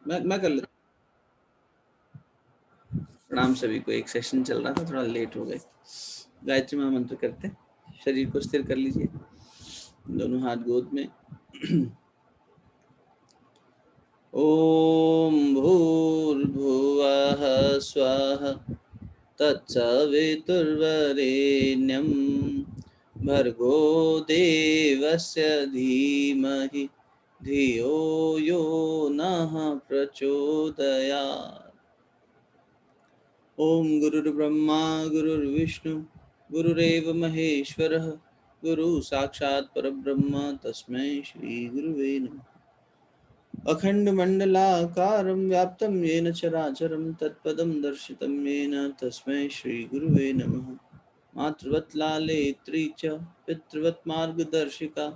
मैं कर लेता। प्रणाम सभी को। एक सेशन चल रहा था, थोड़ा लेट हो गए। गायत्री महामंत्र करते। शरीर को स्थिर कर लीजिए, दोनों हाथ गोद में। ओम भूर्भुवः स्वः तत्सवितुर्वरेण्यं भर्गो देवस्य धीमहि धियो यो नः प्रचोदयात्। ओम गुरुर्ब्रह्मा गुरुर्विष्णु गुरुरेव महेश्वरः गुरु साक्षात् परब्रह्म तस्मै श्री गुरुवे नमः। अखण्डमण्डलाकारं व्याप्तं येन चराचरं तत्पदं दर्शितं येन तस्मै श्रीगुरुवे नमः। मातृवत् लालेत्री च पितृवत् मार्गदर्शिका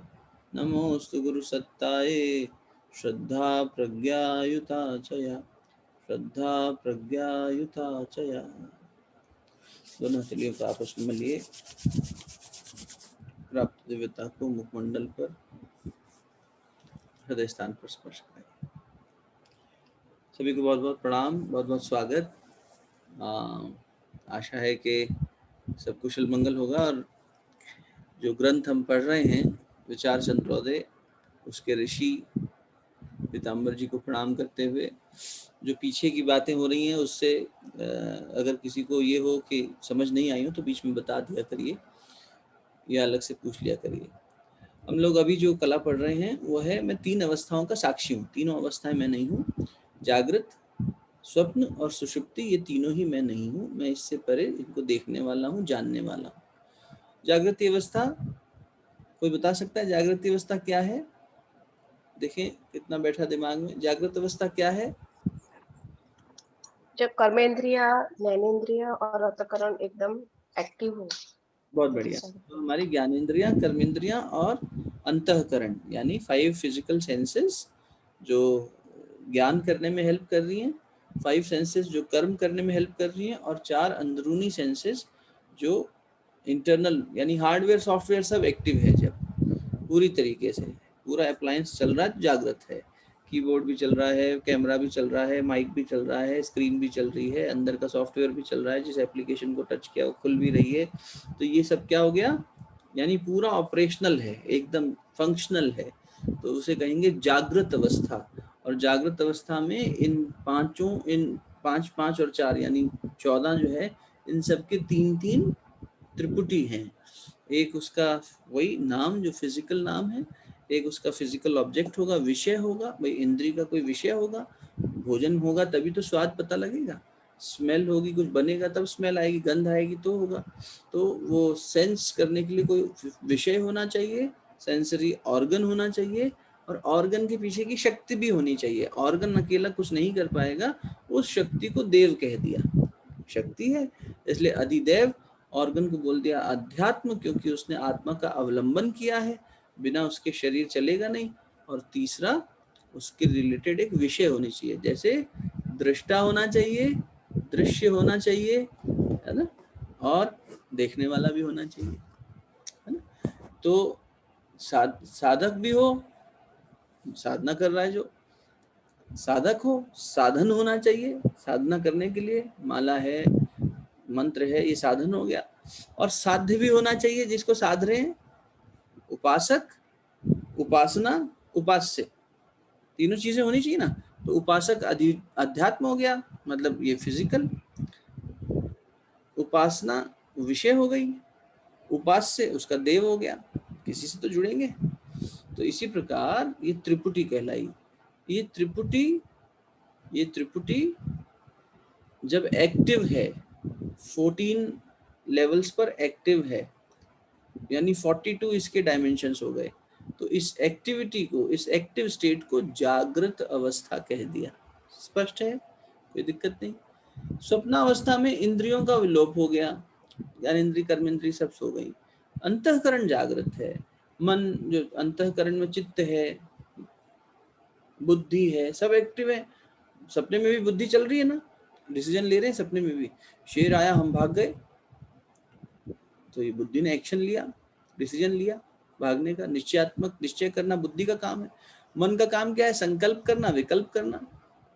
नमोऽस्तु गुरुसत्ताये श्रद्धा प्रज्ञायुता च या श्रद्धा प्रज्ञायुता च या। दोनों हथेलियों को आपस में मलिए। प्राप्त दिव्यता को मुखमंडल पर हृदय स्थान पर स्पर्श करें। सभी को बहुत बहुत प्रणाम, बहुत बहुत स्वागत। आशा है कि सब कुशल मंगल होगा। और जो ग्रंथ हम पढ़ रहे हैं विचार चंद्रोदय, उसके ऋषि पीताम्बर जी को प्रणाम करते हुए जो पीछे की बातें हो रही हैं उससे अगर किसी को ये हो कि समझ नहीं आई हो तो बीच में बता दिया करिए या अलग से पूछ लिया करिए। हम लोग अभी जो कला पढ़ रहे हैं वो है, मैं 3 अवस्थाओं का साक्षी हूँ। तीनों अवस्थाएं मैं नहीं हूँ। जागृत, स्वप्न और सुषुप्ति, ये तीनों ही मैं नहीं हूँ। मैं इससे परे इनको देखने वाला हूँ, जानने वाला हूँ। जागृति अवस्था, कोई बता सकता है जागृति अवस्था क्या है? देखें कितना बैठा दिमाग में। जागृत अवस्था क्या है? जब कर्मेंद्रिया, ज्ञानेंद्रिया और अंतःकरण एकदम एक्टिव हो। बहुत बढ़िया। तो हमारी ज्ञानेंद्रियां, कर्मेंद्रियां और अंतःकरण यानी 5 फिजिकल सेंसेस जो ज्ञान करने में हेल्प कर रही हैं, 5 सेंसेस जो कर्म करने में हेल्प कर रही हैं, और 4 अंदरूनी सेंसेस जो इंटरनल यानी हार्डवेयर सॉफ्टवेयर सब एक्टिव है। जब पूरी तरीके से पूरा अप्लायंस चल रहा है, जागृत है। कीबोर्ड भी चल रहा है, कैमरा भी चल रहा है, माइक भी चल रहा है, स्क्रीन भी चल रही है, अंदर का सॉफ्टवेयर भी चल रहा है, जिस एप्लीकेशन को टच किया वो खुल भी रही है। तो ये सब क्या हो गया? यानी पूरा ऑपरेशनल है, एकदम फंक्शनल है। तो उसे कहेंगे जागृत अवस्था। और जागृत अवस्था में इन पांच पांच और 4 यानी 14 जो है, इन सब के 3 त्रिपुटी हैं। एक उसका वही नाम जो फिजिकल नाम है, एक उसका फिजिकल ऑब्जेक्ट होगा, विषय होगा, भाई इंद्री का कोई विषय होगा। भोजन होगा तभी तो स्वाद पता लगेगा, स्मेल होगी, कुछ बनेगा तब स्मेल आएगी, गंध आएगी तो होगा। तो वो सेंस करने के लिए कोई विषय होना चाहिए, सेंसरी ऑर्गन होना चाहिए, और ऑर्गन के पीछे की शक्ति भी होनी चाहिए। ऑर्गन अकेला कुछ नहीं कर पाएगा, उस शक्ति को देव कह दिया, शक्ति है, इसलिए अधिदेव। ऑर्गन को बोल दिया अध्यात्म, क्योंकि उसने आत्मा का अवलंबन किया है, बिना उसके शरीर चलेगा नहीं। और तीसरा, उसके रिलेटेड एक विषय होनी चाहिए, जैसे दृष्टा होना चाहिए, दृश्य होना चाहिए, है ना, और देखने वाला भी होना चाहिए, है ना। तो साधक भी हो, साधना कर रहा है जो साधक हो, साधन होना चाहिए साधना करने के लिए, माला है, मंत्र है, ये साधन हो गया। और साध्य भी होना चाहिए, जिसको साध रहे हैं, उपासक, उपासना, उपास्य, तीनों चीजें होनी चाहिए ना। तो उपासक अध्यात्म हो गया, मतलब ये फिजिकल, उपासना विषय हो गई, उपास्य उसका देव हो गया, किसी से तो जुड़ेंगे। तो इसी प्रकार ये त्रिपुटी कहलाई। ये त्रिपुटी जब एक्टिव है, 14 लेवल्स पर एक्टिव है, यानी 42 इसके डायमेंशंस हो गए। तो इस एक्टिविटी को, इस एक्टिव स्टेट को जागृत अवस्था कह दिया। स्पष्ट है, कोई दिक्कत नहीं। स्वप्नावस्था में इंद्रियों का विलोप हो गया, ज्ञानेंद्रिय, कर्मेंद्रिय सब सो गई। अंतःकरण जागृत है, मन जो अंतःकरण में चित्त है, बुद्धि है, सब एक्टिव है। सपने में भी बुद्धि चल रही है ना, डिसीजन ले रहे हैं सपने में भी। शेर आया, हम भाग गए, तो ये बुद्धि ने एक्शन लिया, डिसीजन लिया भागने का। निश्चयात्मक निश्चय करना बुद्धि का काम है। मन का काम क्या है? संकल्प करना, विकल्प करना।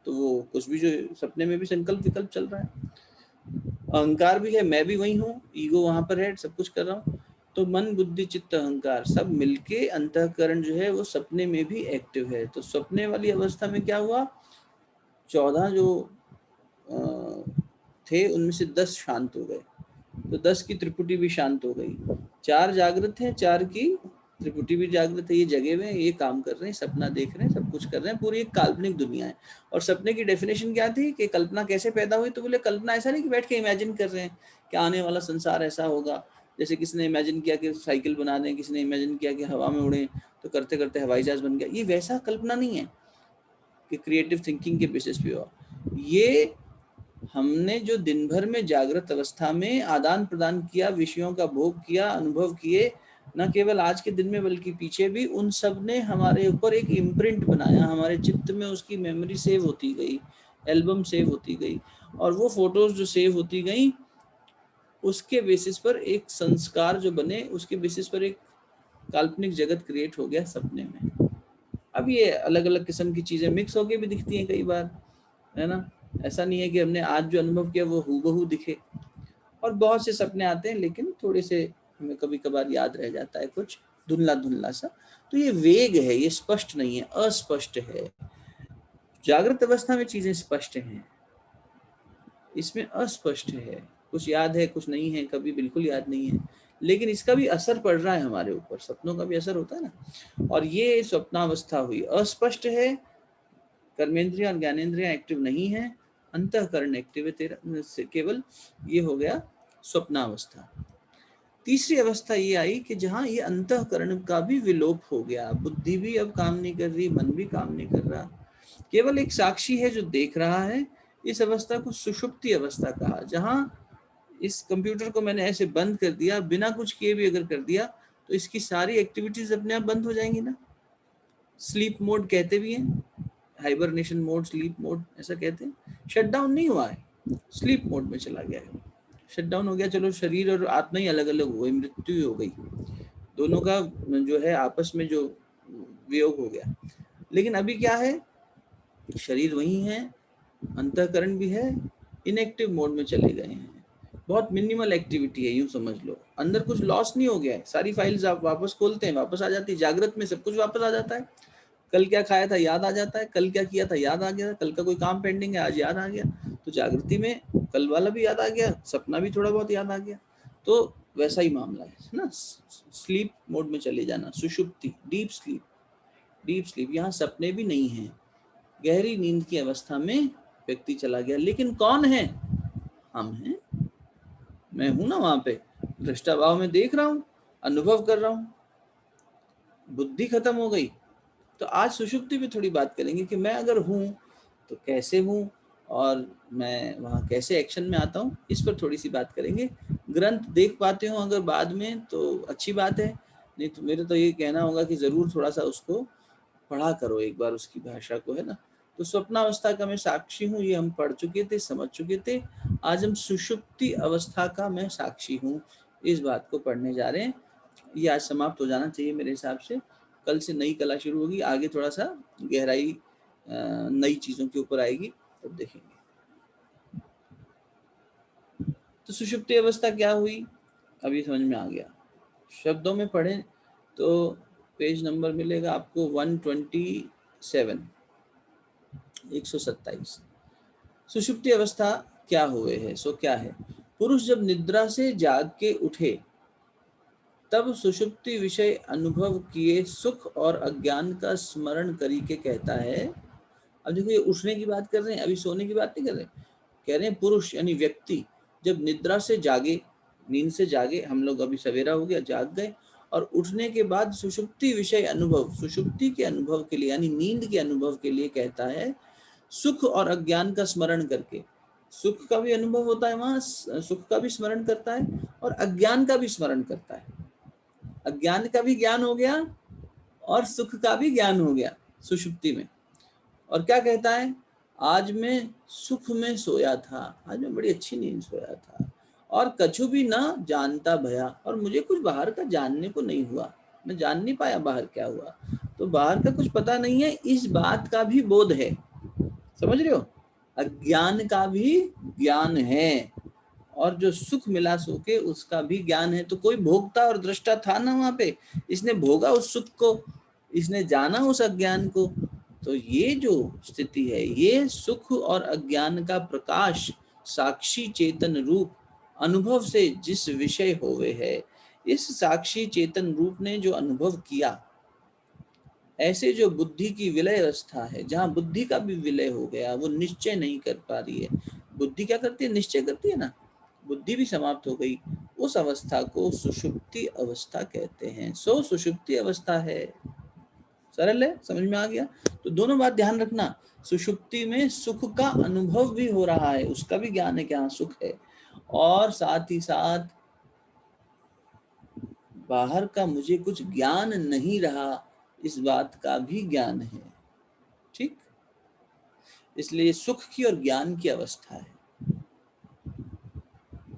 तो वो कुछ भी जो सपने में भी संकल्प विकल्प चल रहा है। अहंकार भी है, मैं भी वही हूँ, ईगो वहां पर है, सब कुछ कर रहा हूँ। तो मन बुद्धि चित्त अहंकार सब मिलके अंतःकरण जो है वो सपने में भी एक्टिव है। तो सपने वाली अवस्था में क्या हुआ, 14 जो थे उनमें से 10 शांत हो गए, तो 10 की त्रिपुटी भी शांत हो गई। 4 जागृत हैं, 4 की त्रिपुटी भी जागृत है, ये जगे हुए हैं, ये काम कर रहे हैं, सपना देख रहे हैं, सब कुछ कर रहे हैं, पूरी एक काल्पनिक दुनिया है। और सपने की डेफिनेशन क्या थी कि कल्पना कैसे पैदा हुई, तो बोले कल्पना ऐसा नहीं कि बैठ के इमेजिन कर रहे हैं कि आने वाला संसार ऐसा होगा। जैसे किसी ने इमेजिन किया कि साइकिल बना दें, किसी ने इमेजिन किया कि हवा में उड़े, तो करते करते हवाई जहाज बन गया। ये वैसा कल्पना नहीं है कि क्रिएटिव थिंकिंग के बेसिस पे हो। ये हमने जो दिन भर में जागृत अवस्था में आदान प्रदान किया, विषयों का भोग किया, अनुभव किए, न केवल आज के दिन में बल्कि पीछे भी, उन सब ने हमारे ऊपर एक इम्प्रिंट बनाया, हमारे चित्त में उसकी मेमोरी सेव होती गई, एल्बम सेव होती गई, और वो फोटोज जो सेव होती गई उसके बेसिस पर एक संस्कार जो बने, उसके बेसिस पर एक काल्पनिक जगत क्रिएट हो गया सपने में। अब ये अलग अलग किस्म की चीजें मिक्स होके भी दिखती हैं कई बार, है ना। ऐसा नहीं है कि हमने आज जो अनुभव किया वो हूबहू दिखे। और बहुत से सपने आते हैं लेकिन थोड़े से हमें कभी कभार याद रह जाता है, कुछ धुंधला धुंधला सा। तो ये वेग है, ये स्पष्ट नहीं है, अस्पष्ट है। जागृत अवस्था में चीजें स्पष्ट हैं, इसमें अस्पष्ट है, कुछ याद है कुछ नहीं है, कभी बिल्कुल याद नहीं है, लेकिन इसका भी असर पड़ रहा है हमारे ऊपर, सपनों का भी असर होता है ना। और ये स्वप्नावस्था हुई, अस्पष्ट है, कर्मेंद्रियां और ज्ञानेंद्रियां एक्टिव नहीं है, अंतःकरण एक्टिव है तेरा केवल। ये हो गया स्वप्नावस्था। तीसरी अवस्था ये आई कि जहां ये अंतःकरण का भी विलोप हो गया, बुद्धि भी अब काम नहीं कर रही, मन भी काम नहीं कर रहा, केवल एक साक्षी है जो देख रहा है। इस अवस्था को सुषुप्ति अवस्था कहा, जहां इस कंप्यूटर को मैंने ऐसे बंद कर दिया, बिना कुछ किए भी अगर कर दिया, तो इसकी सारी एक्टिविटीज अपने आप बंद हो जाएंगी ना। स्लीप मोड कहते भी हैं, हाइबरनेशन मोड, स्लीप मोड ऐसा कहते हैं। शट डाउन नहीं हुआ है, स्लीप मोड में चला गया है, शट डाउन हो गया। चलो शरीर और आत्मा ही अलग अलग हो गई, मृत्यु हो गई, दोनों का जो है आपस में जो वियोग हो गया। लेकिन अभी क्या है, शरीर वही है, अंतःकरण भी है, इनएक्टिव मोड में चले गए हैं। बहुत मिनिमल एक्टिविटी है, यूं समझ लो, अंदर कुछ लॉस नहीं हो गया है। सारी फाइल्स आप वापस खोलते हैं, वापस आ जाती है। जागृत में सब कुछ वापस आ जाता है, कल क्या खाया था याद आ जाता है, कल क्या किया था याद आ गया, कल का कोई काम पेंडिंग है आज याद आ गया। तो जागृति में कल वाला भी याद आ गया, सपना भी थोड़ा बहुत याद आ गया। तो वैसा ही मामला है ना, स्लीप मोड में चले जाना, सुषुप्ति, डीप स्लीप। डीप स्लीप, यहाँ सपने भी नहीं है, गहरी नींद की अवस्था में व्यक्ति चला गया। लेकिन कौन है, हम हैं, मैं हूं ना वहां पे, दृष्टा भाव में देख रहा हूं, अनुभव कर रहा हूं, बुद्धि खत्म हो गई। तो आज सुषुप्ति पे थोड़ी बात करेंगे कि मैं अगर हूँ तो कैसे हूँ, और मैं वहाँ कैसे एक्शन में आता हूँ, इस पर थोड़ी सी बात करेंगे। ग्रंथ देख पाते हो अगर बाद में तो अच्छी बात है, नहीं तो मेरे तो ये कहना होगा कि जरूर थोड़ा सा उसको पढ़ा करो एक बार, उसकी भाषा को, है ना। तो स्वप्नावस्था का मैं साक्षी हूँ, ये हम पढ़ चुके थे, समझ चुके थे। आज हम सुषुप्ति अवस्था का मैं साक्षी हूँ, इस बात को पढ़ने जा रहे हैं। ये आज समाप्त हो जाना चाहिए मेरे हिसाब से, कल से नई कला शुरू होगी, आगे थोड़ा सा गहराई नई चीजों के ऊपर आएगी, तब देखेंगे। तो सुषुप्ति अवस्था क्या हुई, अभी समझ में आ गया। शब्दों में पढ़ें तो पेज नंबर मिलेगा आपको 127, 127। सुषुप्ति अवस्था क्या हुए है, सो क्या है। पुरुष जब निद्रा से जाग के उठे तब सुषुप्ति विषय अनुभव किए सुख और अज्ञान का स्मरण करी के कहता है। अब देखो ये उठने की बात कर रहे हैं, अभी सोने की बात नहीं कर रहे, कह रहे हैं पुरुष यानी व्यक्ति जब निद्रा से जागे, नींद से जागे, हम लोग अभी सवेरा हो गया जाग गए, और उठने के बाद सुषुप्ति विषय अनुभव, सुषुप्ति के अनुभव के लिए यानी नींद के अनुभव के लिए कहता है सुख और अज्ञान का स्मरण करके। सुख का भी अनुभव होता है वहां, सुख का भी स्मरण करता है और अज्ञान का भी स्मरण करता है। अज्ञान का भी ज्ञान हो गया और सुख का भी ज्ञान हो गया सुषुप्ति में। और क्या कहता है, आज मैं सुख में सोया था, आज मैं बड़ी अच्छी नींद सोया था, और कछु भी ना जानता भया, और मुझे कुछ बाहर का जानने को नहीं हुआ, मैं जान नहीं पाया बाहर क्या हुआ, तो बाहर का कुछ पता नहीं है, इस बात का भी बोध है। समझ रहे हो? अज्ञान का भी ज्ञान है, और जो सुख मिला सो के उसका भी ज्ञान है। तो कोई भोगता और दृष्टा था ना वहां पे, इसने भोगा उस सुख को, इसने जाना उस अज्ञान को। तो ये जो स्थिति है, ये सुख और अज्ञान का प्रकाश साक्षी चेतन रूप अनुभव से जिस विषय होवे है, इस साक्षी चेतन रूप ने जो अनुभव किया, ऐसे जो बुद्धि की विलय अवस्था है, जहाँ बुद्धि का भी विलय हो गया, वो निश्चय नहीं कर पा रही है। बुद्धि क्या करती है? निश्चय करती है ना, बुद्धि भी समाप्त हो गई। उस अवस्था को सुषुप्ति अवस्था कहते हैं। सो सुषुप्ति अवस्था है। सरल है, समझ में आ गया? तो दोनों बात ध्यान रखना, सुषुप्ति में सुख का अनुभव भी हो रहा है, उसका भी ज्ञान है कि हाँ सुख है, और साथ ही साथ बाहर का मुझे कुछ ज्ञान नहीं रहा, इस बात का भी ज्ञान है। ठीक, इसलिए सुख की और ज्ञान की अवस्था है,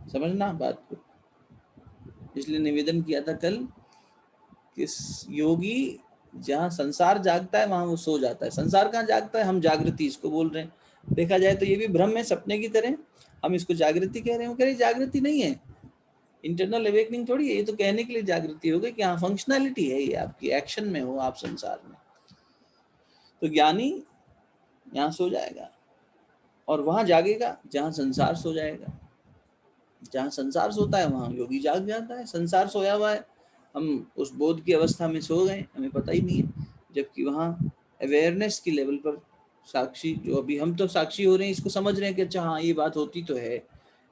समझना बात को। इसलिए निवेदन किया था कल कि योगी जहाँ संसार जागता है वहां वो सो जाता है। संसार कहाँ जागता है? हम जागृति इसको बोल रहे हैं। देखा जाए तो ये भी भ्रम है, सपने की तरह। हम इसको जागृति कह रहे हैं, वो कह रहे जागृति नहीं है, इंटरनल अवेकनिंग थोड़ी है। ये तो कहने के लिए जागृति हो गई कि हाँ फंक्शनैलिटी है, ये आपकी एक्शन में हो आप संसार में। तो ज्ञानी यहाँ सो जाएगा और वहां जागेगा जहाँ संसार सो जाएगा। जहाँ संसार सोता है वहां योगी जाग जाता है। संसार सोया हुआ है, हम उस बोध की अवस्था में सो गए, हमें पता ही नहीं है। जबकि वहाँ अवेयरनेस की लेवल पर साक्षी, जो अभी हम तो साक्षी हो रहे हैं, इसको समझ रहे हैं कि अच्छा हाँ ये बात होती तो है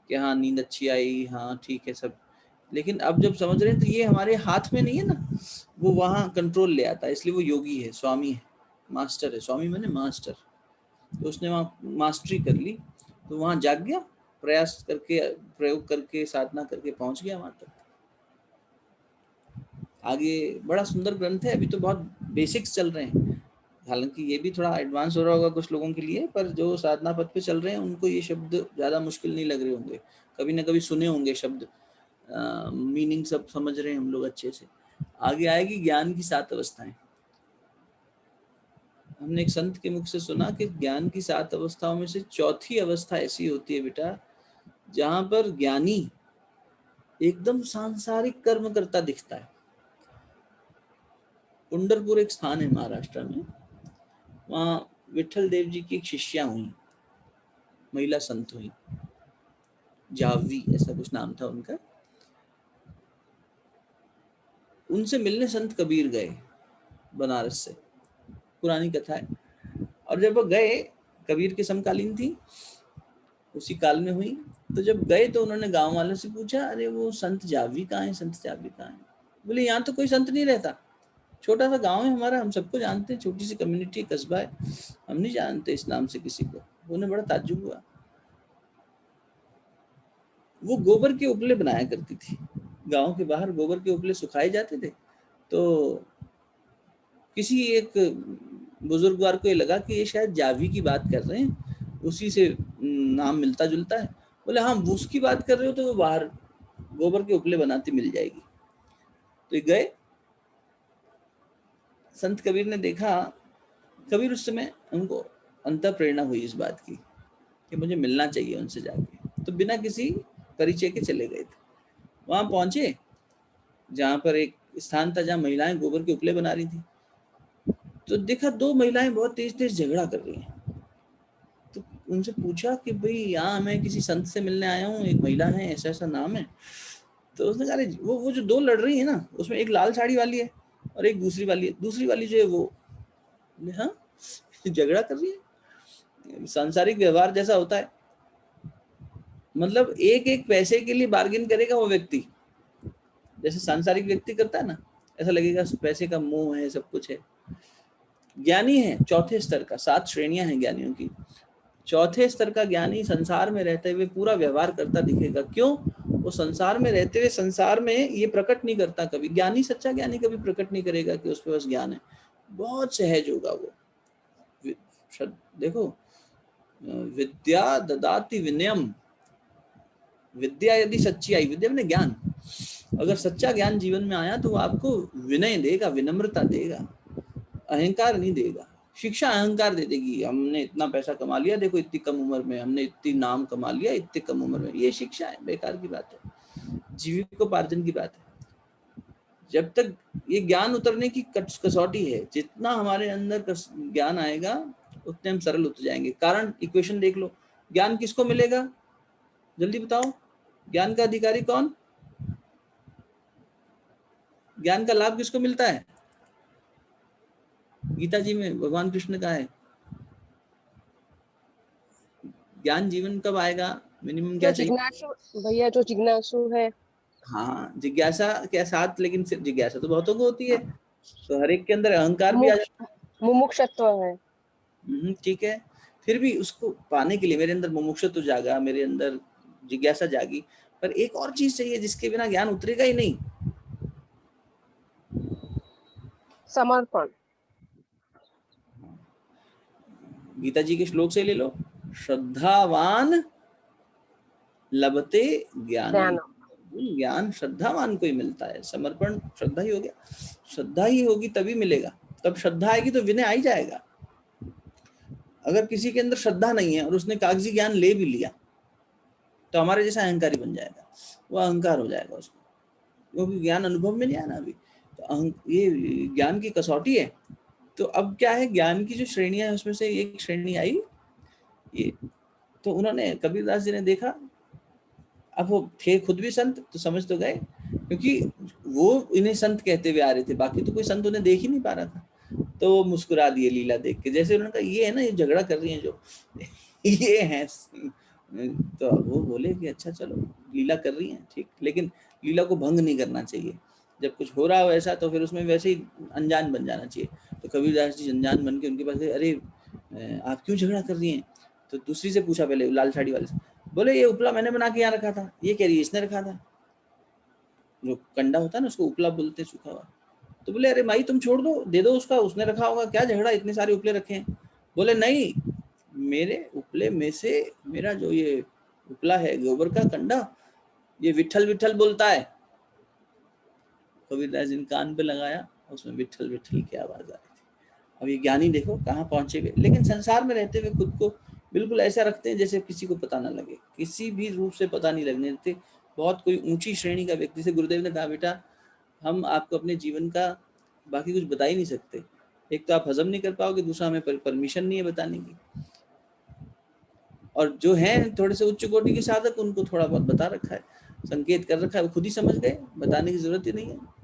कि हाँ नींद अच्छी आई, हाँ ठीक है सब। लेकिन अब जब समझ रहे हैं तो ये हमारे हाथ में नहीं है ना, वो वहाँ कंट्रोल ले आता है। इसलिए वो योगी है, स्वामी है, मास्टर है। स्वामी मैंने मास्टर। तो उसने वहाँ मास्टरी कर ली, तो वहाँ जाग गया, प्रयास करके, प्रयोग करके, साधना करके पहुंच गया वहां तक। आगे बड़ा सुंदर ग्रंथ है, अभी तो बहुत बेसिक्स चल रहे हैं, हालांकि ये भी थोड़ा एडवांस हो रहा होगा कुछ लोगों के लिए, पर जो साधना पथ पे चल रहे हैं उनको ये शब्द ज्यादा मुश्किल नहीं लग रहे होंगे। कभी ना कभी सुने होंगे शब्द, मीनिंग सब समझ रहे हैं हम लोग अच्छे से। आगे आएगी ज्ञान की 7 अवस्थाएं। हमने एक संत के मुख से सुना कि ज्ञान की 7 अवस्थाओं में से चौथी अवस्था ऐसी होती है बेटा, जहां पर ज्ञानी एकदम सांसारिक कर्म करता दिखता है। पंढरपुर एक स्थान है महाराष्ट्र में, वहाँ विठल देव जी की एक शिष्या हुई, महिला संत हुई, जाह्नवी ऐसा कुछ नाम था उनका। उनसे मिलने संत कबीर गए बनारस से, पुरानी कथा है। और जब वो गए, कबीर के समकालीन थी, उसी काल में हुई। तो जब गए तो उन्होंने गांव वालों से पूछा, अरे वो संत जाह्नवी कहाँ है, संत जाह्नवी कहाँ है? बोले यहाँ तो कोई संत नहीं रहता, छोटा सा गांव है हमारा, हम सबको जानते हैं, छोटी सी कम्युनिटी कस्बा है, हम नहीं जानते इस नाम से किसी को। उन्हें बड़ा ताज्जुब हुआ। वो गोबर के उपले बनाया करती थी, गांव के बाहर गोबर के उपले सुखाए जाते थे। तो किसी एक बुजुर्गवार को ये लगा कि ये शायद जाह्नवी की बात कर रहे हैं, उसी से नाम मिलता जुलता है। बोले हाँ उसकी बात कर रहे हो तो वो बाहर गोबर के उपले बनाती मिल जाएगी। तो ये गए, संत कबीर ने देखा। कबीर उस समय उनको अंतः प्रेरणा हुई इस बात की कि मुझे मिलना चाहिए उनसे जाके। तो बिना किसी परिचय के चले गए थे। वहां पहुंचे जहां पर एक स्थान था जहां महिलाएं गोबर के उपले बना रही थी। तो देखा 2 महिलाएं बहुत तेज तेज झगड़ा कर रही हैं। तो उनसे पूछा कि भाई यहाँ मैं किसी संत से मिलने आया हूँ, एक महिला है, ऐसा ऐसा नाम है। तो उसने कहा वो जो 2 लड़ रही है ना, उसमें एक लाल साड़ी वाली है और एक दूसरी वाली है। दूसरी वाली जो है वो, हाँ झगड़ा कर रही है। सांसारिक व्यवहार जैसा होता है, मतलब एक एक पैसे के लिए बार्गेन करेगा वो व्यक्ति, जैसे सांसारिक व्यक्ति करता है ना, ऐसा लगेगा पैसे का मोह है, सब कुछ है। ज्ञानी है चौथे स्तर का, 7 श्रेणियां हैं ज्ञानियों की। चौथे स्तर का ज्ञानी संसार में रहते हुए पूरा व्यवहार करता दिखेगा। क्यों? वो संसार में रहते हुए संसार में ये प्रकट नहीं करता कभी। ज्ञानी, सच्चा ज्ञानी कभी प्रकट नहीं करेगा कि उस पर बस ज्ञान है, बहुत सहज होगा वो। देखो, विद्या ददाति विनयम, विद्या यदि सच्ची आई, विद्या में ज्ञान, अगर सच्चा ज्ञान जीवन में आया तो वो आपको विनय देगा, विनम्रता देगा, अहंकार नहीं देगा, शिक्षा अहंकार दे देगी, हमने इतना पैसा कमा लिया, देखो इतनी कम उम्र में, हमने इतनी नाम कमा लिया इतनी कम उम्र में। ये शिक्षा है, बेकार की बात है, जीविकोपार्जन की बात है। जब तक ये ज्ञान उतरने की कसौटी है, जितना हमारे अंदर ज्ञान आएगा उतने हम सरल होते जाएंगे। कारण इक्वेशन देख लो, ज्ञान किसको मिलेगा, जल्दी बताओ, ज्ञान का अधिकारी कौन, ज्ञान का लाभ किसको मिलता है? गीता जी में भगवान कृष्ण का है, ज्ञान जीवन कब आएगा, मिनिमम क्या चाहिए? जिज्ञासु भैया, जो जिज्ञासु है। हाँ, जिज्ञासा के साथ, लेकिन सिर्फ जिज्ञासा तो बहुतों को होती है, तो हर एक के अंदर अहंकार भी आ जाता है। मुमुक्षुत्व है। ठीक है, फिर भी उसको पाने के लिए मेरे अंदर मुमुक्षुत्व जागा, मेरे अंदर जिज्ञासा जागी, पर एक और चीज चाहिए जिसके बिना ज्ञान उतरेगा ही नहीं, समर्पण। गीता जी के श्लोक से ले लो, श्रद्धावान लभते ज्ञानम, ज्ञान श्रद्धावान को ही मिलता है, समर्पण श्रद्धा ही हो गया, श्रद्धा ही होगी तभी मिलेगा, तब श्रद्धा आएगी तो विनय आ ही जाएगा। अगर किसी के अंदर श्रद्धा नहीं है और उसने कागजी ज्ञान ले भी लिया तो हमारे जैसा अहंकारी बन जाएगा, वो अहंकार हो जाएगा उसको, क्योंकि ज्ञान अनुभव में नहीं आया ना अभी, तो ये ज्ञान की कसौटी है। तो अब क्या है, ज्ञान की जो श्रेणियां है उसमें से एक श्रेणी आई ये, तो उन्होंने कबीरदास जी ने देखा, अब वो थे खुद भी संत तो समझ तो गए, क्योंकि वो इन्हें संत कहते हुए आ रहे थे, बाकी तो कोई संत उन्हें देख ही नहीं पा रहा था, तो वो मुस्कुरा दिए लीला देख के, जैसे उन्होंने कहा ये है ना, ये झगड़ा कर रही है जो ये है, तो वो बोले कि अच्छा चलो लीला कर रही हैं ठीक, लेकिन लीला को भंग नहीं करना चाहिए, जब कुछ हो रहा हो ऐसा तो फिर उसमें वैसे ही अनजान बन जाना चाहिए। तो कबीरदास जी अनजान बन के उनके पास गए, अरे आप क्यों झगड़ा कर रही हैं? तो दूसरी से पूछा, पहले लाल साड़ी वाले से, बोले ये उपला मैंने बना के यहाँ रखा था, ये कह रही है इसने रखा था, जो कंडा होता है ना उसको उपला बोलते हैं, सूखा हुआ। तो बोले अरे माई तुम छोड़ दो, दे दो उसका, उसने रखा होगा, क्या झगड़ा, इतने सारे उपले रखे हैं। बोले नहीं, मेरे उपले में से मेरा जो ये उपला है गोबर का कंडा, ये विठल विठल बोलता है। कबीरदास जी ने कान पे लगाया, उसमें विठल विठल की आवाज आ रही थी। अब ये ज्ञानी देखो कहाँ पहुंचे हुए, लेकिन संसार में रहते हुए खुद को बिल्कुल ऐसा रखते हैं जैसे किसी को पता ना लगे, किसी भी रूप से पता नहीं लगने देते। बहुत कोई ऊंची श्रेणी का व्यक्ति से गुरुदेव ने कहा, बेटा हम आपको अपने जीवन का बाकी कुछ बता ही नहीं सकते, एक तो आप हजम नहीं कर पाओगे, दूसरा हमें परमिशन नहीं है बताने की, और जो हैं थोड़े से उच्च कोटि के साधक उनको थोड़ा बहुत बता रखा है, संकेत कर रखा है, वो खुद ही समझ गए, बताने की जरूरत ही नहीं है।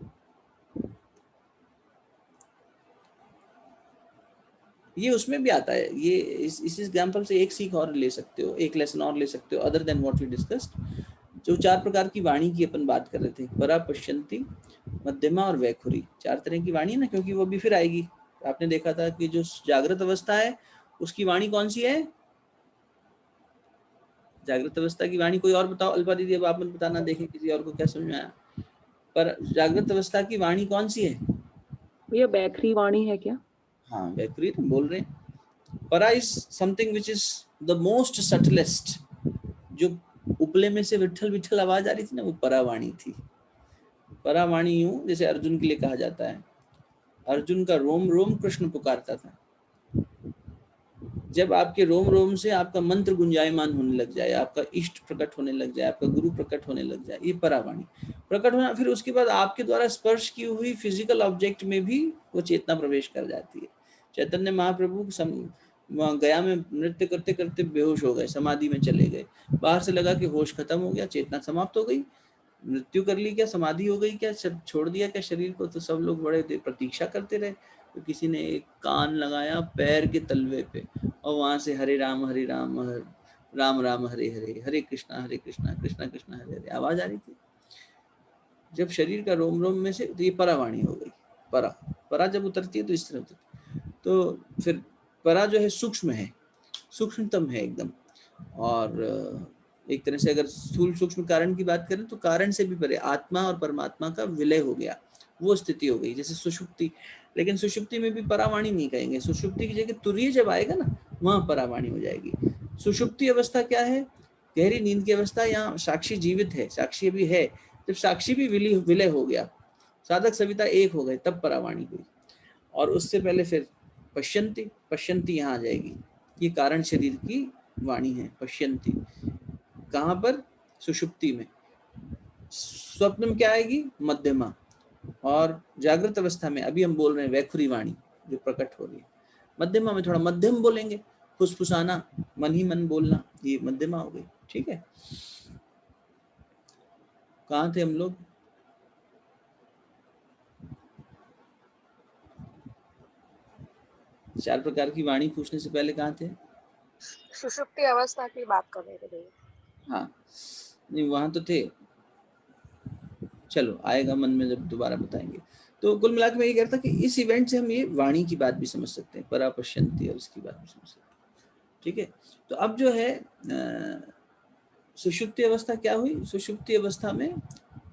ये उसमें भी आता है, ये इस एग्जाम्पल से एक सीख और ले सकते हो, एक लेसन और ले सकते हो, other than what we discussed. जो 4 प्रकार की वाणी की अपन बात कर रहे थे, परा, पश्यंती, मध्यमा और वैखुरी, 4 तरह की वाणी है ना, क्योंकि वो भी फिर आएगी। आपने देखा था कि जो जागृत अवस्था है उसकी वाणी कौन सी है, जागृत अवस्था की वाणी कोई और बताओ, अल्पा दीदी अब आप मत बताना, देखें किसी और को क्या समझ में आया। पर जागृत अवस्था की वाणी कौन सी है भैया? बैखरी वाणी है क्या? हाँ वैखुरी तो बोल रहे हैं। परा is something which is the most subtlest, जो उपले में से विठल विठल आवाज आ रही थी ना, वो परावाणी थी। परावाणी यूं जैसे अर्जुन के लिए कहा जाता है, अर्जुन का रोम रोम कृष्ण पुकारता था। जब आपके रोम रोम से आपका मंत्र गुंजायमान होने लग जाए, आपका इष्ट प्रकट होने लग जाए, आपका गुरु प्रकट होने लग जाए, ये परावाणी प्रकट होना। फिर उसके बाद आपके द्वारा स्पर्श की हुई फिजिकल ऑब्जेक्ट में भी वो चेतना प्रवेश कर जाती है। चैतन्य महाप्रभु गया में नृत्य करते करते बेहोश हो गए, समाधि में चले गए, बाहर से लगा कि होश खत्म हो गया, चेतना समाप्त हो गई, मृत्यु कर ली क्या, समाधि हो गई क्या, छोड़ दिया क्या शरीर को। तो सब लोग बड़े देर प्रतीक्षा करते रहे, तो किसी ने एक कान लगाया पैर के तलवे पे, और वहां से हरे राम राम राम हरे हरे, हरे कृष्णा कृष्णा कृष्णा हरे हरे आवाज आ रही थी। जब शरीर का रोम रोम में से, तो ये परावाणी हो गई। परा जब उतरती है तो इस तरह उतरती है। तो फिर परा जो है सूक्ष्म है, सूक्ष्मतम है एकदम, और एक तरह से अगर स्थूल सूक्ष्म कारण की बात करें तो कारण से भी परे आत्मा और परमात्मा का विलय हो गया, वो स्थिति हो गई, जैसे सुषुप्ति। लेकिन सुषुप्ति में भी परावाणी नहीं कहेंगे, सुषुप्ति की जगह तुरीय जब आएगा ना, वहां परावाणी हो जाएगी। सुषुप्ति अवस्था क्या है, गहरी नींद की अवस्था, यहाँ साक्षी जीवित है, साक्षी भी है, जब साक्षी भी विलय हो गया, साधक सविता एक हो गए, तब परावाणी हुई। और उससे पहले फिर पश्यन्ति, पश्यन्ति यहाँ आ जाएगी, ये कारण शरीर की वाणी है। पश्यन्ति कहाँ पर? सुषुप्ति में। स्वप्न में क्या आएगी? मध्यमा। और जागृत अवस्था में अभी हम बोल रहे हैं वैखुरी वाणी जो प्रकट हो रही है। मध्यमा में थोड़ा मध्यम बोलेंगे, फुसफुसाना, मन ही मन बोलना, ये मध्यमा हो गई। ठीक है, कहाँ थे हम लोग? चार प्रकार की वाणी पूछने से पहले कहाँ थे? सुषुप्ति अवस्था की बात कर रहे थे भैया। हाँ, नहीं वहां तो थे, चलो आएगा मन में जब दोबारा बताएंगे। तो कुल मिलाकर मैं ये कहता कि इस इवेंट से हम ये वाणी की बात भी समझ सकते हैं, परापश्यंती, और इसकी बात भी समझ सकते हैं। ठीक है, तो अब जो है सुषुप्ति अवस्था क्या हुई? सुषुप्ति अवस्था में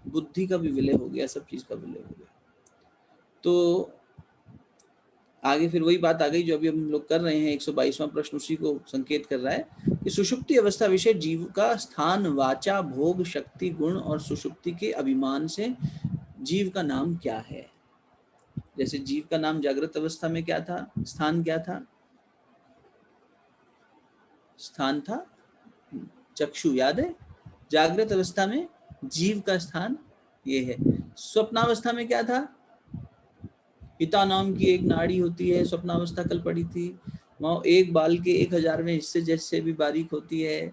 बुद्धि का भी विलय हो गया, सब चीज का विलय हो गया। तो आगे फिर वही बात आ गई जो अभी हम लोग कर रहे हैं। 122वां प्रश्न उसी को संकेत कर रहा है कि सुषुप्ति अवस्था विषय जीव का स्थान, वाचा, भोग, शक्ति, गुण और सुषुप्ति के अभिमान से जीव का नाम क्या है। जैसे जीव का नाम जागृत अवस्था में क्या था? स्थान क्या था? स्थान था चक्षु, याद है? जागृत अवस्था में जीव का स्थान ये है। स्वप्नावस्था में क्या था? पिता नाम की एक नाड़ी होती है, स्वप्नावस्था कल पड़ी थी, वहाँ एक बाल के 1000वें हिस्से जैसे भी बारीक होती है,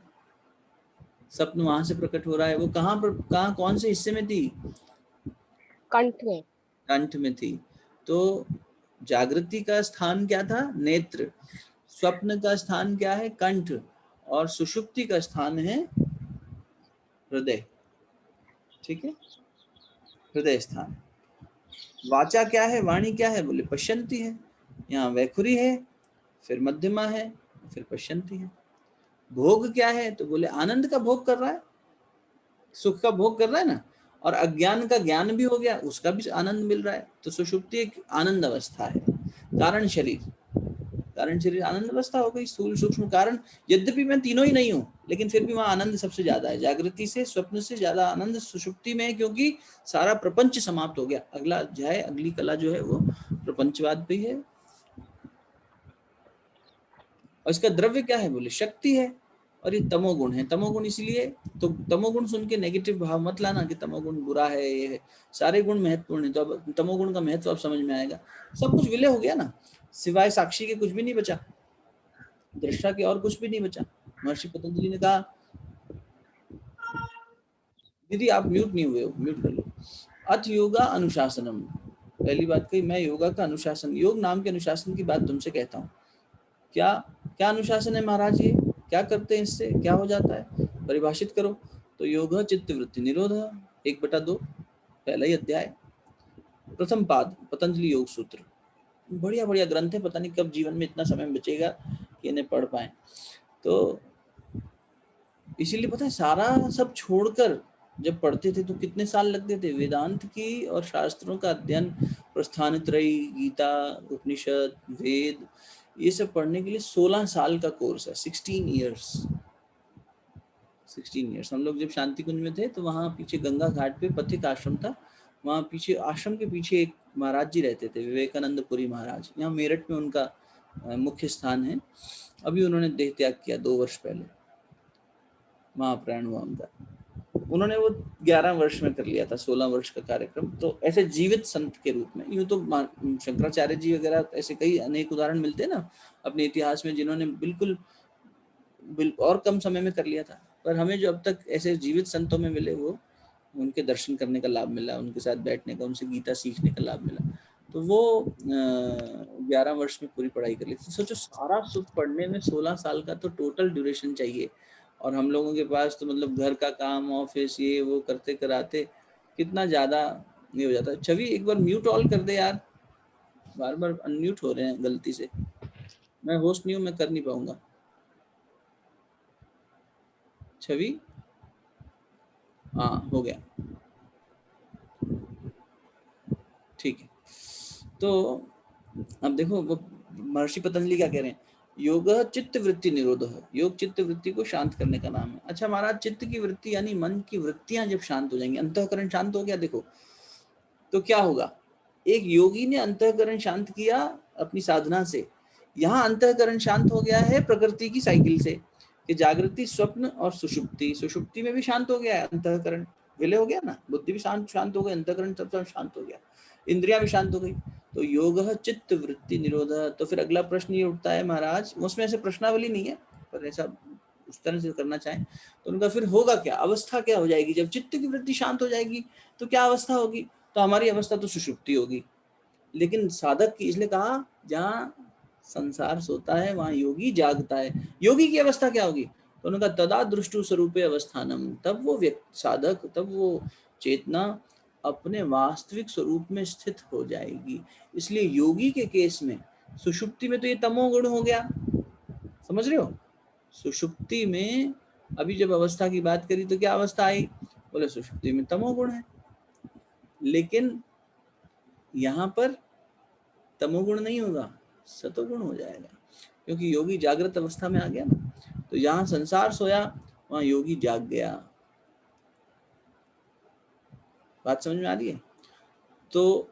स्वप्न वहां से प्रकट हो रहा है। वो कहाँ पर, कहाँ, कौन से हिस्से में थी? कंठ में। कंठ में थी। तो जागृति का स्थान क्या था? नेत्र। स्वप्न का स्थान क्या है? कंठ। और सुषुप्ति का स्थान है हृदय। ठीक है, हृदय स्थान। वाचा क्या है? वाणी क्या है? बोले पश्यंती है। यहाँ वैखुरी है, फिर मध्यमा है, फिर पश्यंती है। भोग क्या है? तो बोले आनंद का भोग कर रहा है, सुख का भोग कर रहा है ना। और अज्ञान का ज्ञान भी हो गया, उसका भी आनंद मिल रहा है। तो सुषुप्ति एक आनंद अवस्था है। कारण शरीर, कारण शरीर आनंद अवस्था हो गई। स्थूल सूक्ष्म कारण, यद्यपि मैं तीनों ही नहीं हूं, लेकिन फिर भी वहां आनंद सबसे ज्यादा है। जागृति से, स्वप्न से ज्यादा आनंद सुषुप्ति में है, क्योंकि सारा प्रपंच समाप्त हो गया। अगला अध्याय, अगली कला जो है वो प्रपंचवाद पे है। और इसका द्रव्य क्या है? बोले शक्ति है। और ये तमोगुण है। तमोगुण इसलिए, तो तमोगुण सुन के नेगेटिव भाव मत लाना कि तमोगुण बुरा है, ये है। सारे गुण महत्वपूर्ण है। तो अब तमोगुण का महत्व अब समझ में आएगा। सब कुछ विलय हो गया ना, सिवाय साक्षी के कुछ भी नहीं बचा, दृष्टा के और कुछ भी नहीं बचा। महर्षि पतंजलि ने कहा, दीदी आप म्यूट नहीं हुए हो, म्यूट कर लो। अथ योगा अनुशासनम, पहली बात कही, मैं योगा का अनुशासन, योग नाम के अनुशासन की बात तुमसे कहता हूँ। क्या क्या अनुशासन है महाराज? ये क्या करते हैं, इससे क्या हो जाता है? परिभाषित करो। तो योग चित्त वृत्ति निरोध, 1/2, पहला ही अध्याय, प्रथम पाद, पतंजलि योग सूत्र। बढ़िया बढ़िया ग्रंथ है, पता नहीं कब जीवन में इतना समय बचेगा कि इन्हें पढ़ पाए। तो इसीलिए पता है, सारा सब छोड़कर जब पढ़ते थे तो कितने साल लगते थे? वेदांत की और शास्त्रों का अध्ययन, प्रस्थानत्रयी, गीता, उपनिषद, वेद, ये सब पढ़ने के लिए 16 साल का कोर्स है। 16 इयर्स। 16 इयर्स। हम लोग जब शांति कुंज में थे तो वहाँ पीछे गंगा घाट पे पथिक आश्रम था। वहाँ पीछे आश्रम के पीछे एक महाराज जी रहते थे, विवेकानंद पुरी महाराज। यहाँ मेरठ में उनका मुख्य स्थान है। अभी उन्होंने देह त्याग किया 2 वर्ष पहले, महाप्रयाण हुआ उनका। उन्होंने वो 11 वर्ष में कर लिया था 16 वर्ष का कार्यक्रम। तो ऐसे जीवित संत के रूप में, यूं तो शंकराचार्य जी वगैरह ऐसे कई अनेक उदाहरण मिलते हैं ना अपने इतिहास में, जिन्होंने बिल्कुल और कम समय में कर लिया था। पर हमें जो अब तक ऐसे जीवित संतों में मिले, वो उनके दर्शन करने का लाभ मिला, उनके साथ बैठने का, उनसे गीता सीखने का लाभ मिला। तो वो 11 वर्ष में पूरी पढ़ाई कर ली थी। सोचो, सारा सुख पढ़ने में 16 साल का तो टोटल ड्यूरेशन चाहिए। और हम लोगों के पास तो मतलब घर का काम, ऑफिस, ये वो करते कराते कितना ज्यादा ये हो जाता है। छवि एक बार म्यूट ऑल कर दे यार, बार बार अनम्यूट हो रहे हैं गलती से। मैं होस्ट नहीं हूँ, मैं कर नहीं पाऊंगा। छवि, हाँ हो गया, ठीक है। तो अब देखो वो महर्षि पतंजलि क्या कह रहे हैं, योग चित्त वृत्ति निरोध है। योग चित्त वृत्ति को शांत करने का नाम है। अच्छा महाराज, चित्त की वृत्ति यानी मन की वृत्तियां जब शांत हो जाएंगी, अंतःकरण शांत हो गया, देखो तो क्या होगा। एक योगी ने अंतःकरण शांत किया अपनी साधना से, यहाँ अंतःकरण शांत हो गया है प्रकृति की साइकिल से, कि जागृति, स्वप्न और सुषुप्ति। सुषुप्ति में भी शांत हो गया है अंतःकरण, विलय हो गया ना, बुद्धि भी शांत हो गई, अंतःकरण सब शांत हो गया, इंद्रियां भी शांत हो गई। तो योग चित्त वृत्ति निरोध। तो फिर अगला प्रश्न ये उठता है महाराज, उसमें ऐसे प्रश्नावली नहीं है पर ऐसा उस तरह से करना चाहें तो उनका फिर होगा क्या, अवस्था क्या हो जाएगी जब चित्त की वृत्ति शांत हो जाएगी, तो क्या अवस्था होगी? तो हमारी अवस्था तो सुषुप्ति होगी। लेकिन साधक की, इसलिए कहा जहाँ संसार सोता है वहां योगी जागता है। योगी की अवस्था क्या होगी? तो उन्होंने कहा तदा दृष्टु स्वरूपे अवस्थानम, तब वो साधक, तब वो चेतना अपने वास्तविक स्वरूप में स्थित हो जाएगी। इसलिए योगी के केस में सुषुप्ति में तो ये तमोगुण हो गया, समझ रहे हो? सुषुप्ति में अभी जब अवस्था की बात करी तो क्या अवस्था आई? बोले सुषुप्ति में तमोगुण है, लेकिन यहाँ पर तमोगुण नहीं होगा, सतोगुण हो जाएगा, क्योंकि योगी जागृत अवस्था में आ गया ना। तो यहाँ संसार सोया, वहां योगी जाग गया। बात समझ में आ रही है? तो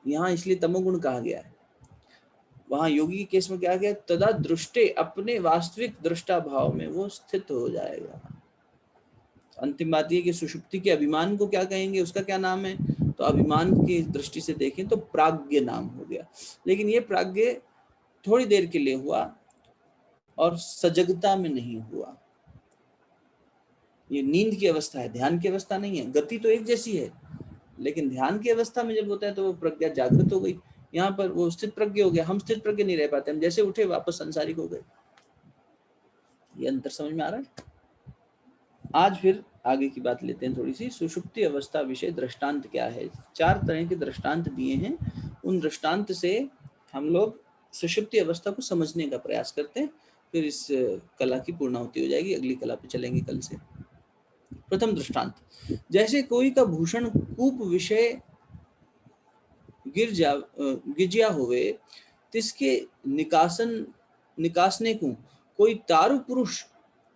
यहाँ इसलिए तमोगुण कहा गया है। वहां योगी के केस में क्या गया? तदा दृष्टे, अपने वास्तविक दृष्टा भाव में वो स्थित हो जाएगा। अंतिम बात ये कि सुषुप्ति के अभिमान को क्या कहेंगे, उसका क्या नाम है? तो अभिमान की दृष्टि से देखें तो प्राज्ञ नाम हो गया। लेकिन ये प्राज्ञ थोड़ी देर के लिए हुआ और सजगता में नहीं हुआ। ये नींद की अवस्था है, ध्यान की अवस्था नहीं है। गति तो एक जैसी है, लेकिन ध्यान की अवस्था में जब होता है तो वो प्रज्ञा जागृत हो गई। यहाँ पर वो स्थित प्रज्ञ हो गया, हम स्थित प्रज्ञ नहीं रह पाते, हम जैसे उठे वापस संसारिक हो गए। ये अंतर समझ में आ रहा है? आज फिर आगे की बात लेते हैं थोड़ी सी। सुषुप्ति अवस्था विषय दृष्टांत क्या है? 4 तरह के दृष्टांत दिए हैं, उन दृष्टांत से हम लोग सुषुप्ति अवस्था को समझने का प्रयास करते हैं, फिर इस कला की पूर्णाहुति हो जाएगी। अगली कला पे चलेंगे कल से। प्रथम दृष्टांत, जैसे कोई का भूषण कूप विषय गिरजिया होवे, तिसके निकासने को कोई तारु पुरुष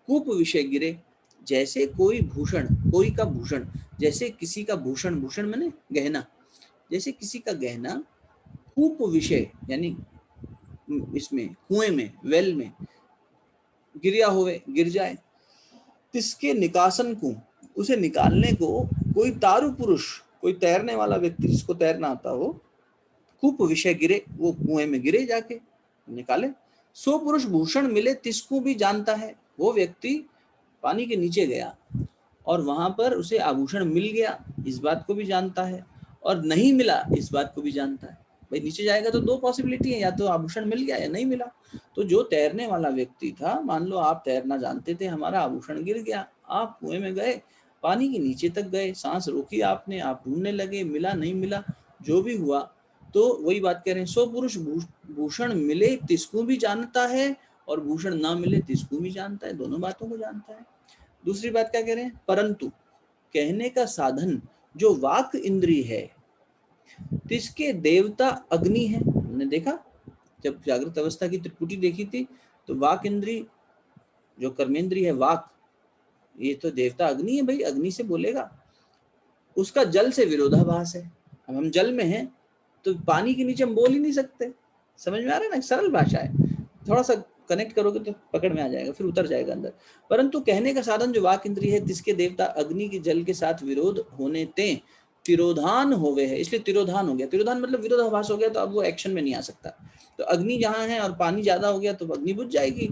कूप विषय गिरे। जैसे कोई भूषण, कोई का भूषण, जैसे किसी का भूषण, भूषण माने गहना, जैसे किसी का गहना कूप विषय यानी इसमें कुएं में, वेल में गिरिया होवे, गिर जाए, तिसके निकासन को, उसे निकालने को कोई तारु पुरुष, कोई तैरने वाला व्यक्ति जिसको तैरना आता हो, कूप विषय गिरे, वो कुएं में गिरे जाके निकाले। सो पुरुष भूषण मिले तिसको भी जानता है, वो व्यक्ति पानी के नीचे गया और वहां पर उसे आभूषण मिल गया, इस बात को भी जानता है, और नहीं मिला इस बात को भी जानता है। भाई नीचे जाएगा तो 2 पॉसिबिलिटी है, या तो आभूषण मिल गया या नहीं मिला। तो जो तैरने वाला व्यक्ति था, मान लो आप तैरना जानते थे, हमारा आभूषण गिर गया, आप कुएं में गए, पानी के नीचे तक गए, सांस रोकी आपने, आप ढूंढने लगे, मिला नहीं मिला, जो भी हुआ, तो वही बात कह रहे हैं, सो पुरुष भूषण मिले तिसको भी जानता है और भूषण ना मिले तिसको भी जानता है, दोनों बातों को जानता है। दूसरी बात क्या कह रहे हैं? परंतु कहने का साधन जो वाक इंद्री है, तिसके देवता अग्नि है। हमने देखा जब जागृत अवस्था की त्रिपुटी देखी थी, तो वाक इंद्री जो कर्मेंद्री है, वाक, ये तो देवता अग्नि है भाई, अग्नि से बोलेगा। उसका जल से विरोधाभास है। अब हम जल में हैं तो पानी के नीचे हम बोल ही नहीं सकते। समझ में आ रहा है ना? सरल भाषा है, थोड़ा सा कनेक्ट करोगे तो पकड़ में आ जाएगा, फिर उतर जाएगा अंदर। परंतु कहने का साधन जो वाक इंद्रिय है, जिसके देवता अग्नि के जल के साथ विरोध होने ते तिरोधान होवे है, इसलिए तिरोधान हो गया। तिरोधान मतलब विरोधाभास हो गया, तो अब वो एक्शन में नहीं आ सकता। तो अग्नि जहां है और पानी ज्यादा हो गया तो अग्नि बुझ जाएगी।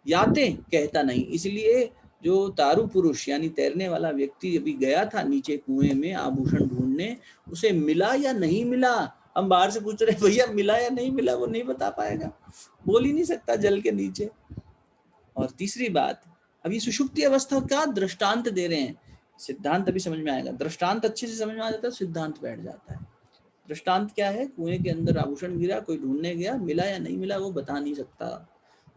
याते कहता नहीं, इसलिए जो तारु पुरुष यानी तैरने वाला व्यक्ति अभी गया था नीचे कुएं में आभूषण ढूंढने, उसे मिला या नहीं मिला, हम बाहर से पूछ रहे भैया मिला या नहीं मिला, वो नहीं बता पाएगा, बोल ही नहीं सकता जल के नीचे। और तीसरी बात, अभी सुषुप्ति अवस्था का दृष्टांत दे रहे हैं, सिद्धांत अभी समझ में आएगा। दृष्टांत अच्छे से समझ में आ जाता है, सिद्धांत बैठ जाता है। दृष्टांत क्या है? कुएं के अंदर आभूषण गिरा, कोई ढूंढने गया, मिला या नहीं मिला वो बता नहीं सकता,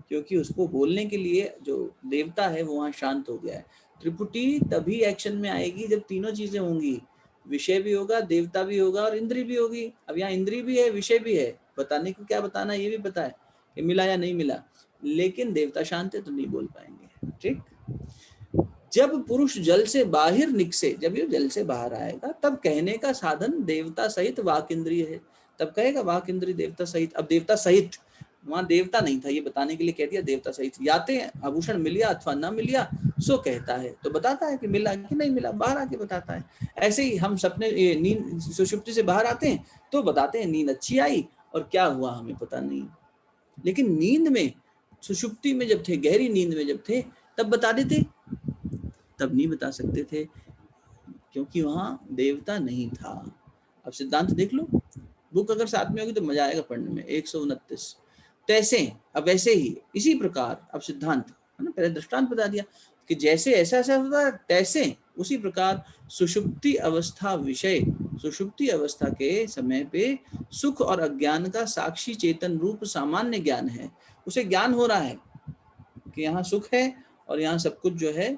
क्योंकि उसको बोलने के लिए जो देवता है वो वहां शांत हो गया है। त्रिपुटी तभी एक्शन में आएगी जब तीनों चीजें होंगी, विषय भी होगा, देवता भी होगा और इंद्री भी होगी। अब यहाँ इंद्री भी है, विषय भी है, बताने को क्या बताना ये भी पता है कि मिला या नहीं मिला, लेकिन देवता शांत है तो नहीं बोल पाएंगे। ठीक, जब पुरुष जल से बाहर निकसे, जब ये जल से बाहर आएगा, तब कहने का साधन देवता सहित वाक इंद्रिय है, तब कहेगा वाक इंद्रिय देवता सहित। अब देवता सहित, वहां देवता नहीं था, ये बताने के लिए कह दिया देवता सही थी। याते आभूषण मिलिया अथवा ना मिलिया सो कहता है, तो बताता है कि मिला कि नहीं मिला, बाहर आके बताता है। ऐसे ही हम सपने नींद सुषुप्ति से बाहर आते हैं तो बताते हैं नींद अच्छी आई और क्या हुआ हमें पता नहीं। लेकिन नींद में, सुषुप्ति में जब थे, गहरी नींद में जब थे, तब बता देते, तब नहीं बता सकते थे क्योंकि वहां देवता नहीं था। अब सिद्धांत देख लो, बुक अगर साथ में होगी तो मजा आएगा पढ़ने में। 129 तैसे, अब वैसे ही, इसी प्रकार, अब सिद्धांत है ना, पहले दृष्टांत बता दिया कि जैसे ऐसा ऐसा होता है, तैसे उसी प्रकार सुषुप्ति अवस्था विषय, सुषुप्ति अवस्था के समय पे सुख और अज्ञान का साक्षी चेतन रूप सामान्य ज्ञान है। उसे ज्ञान हो रहा है कि यहाँ सुख है और यहाँ सब कुछ जो है,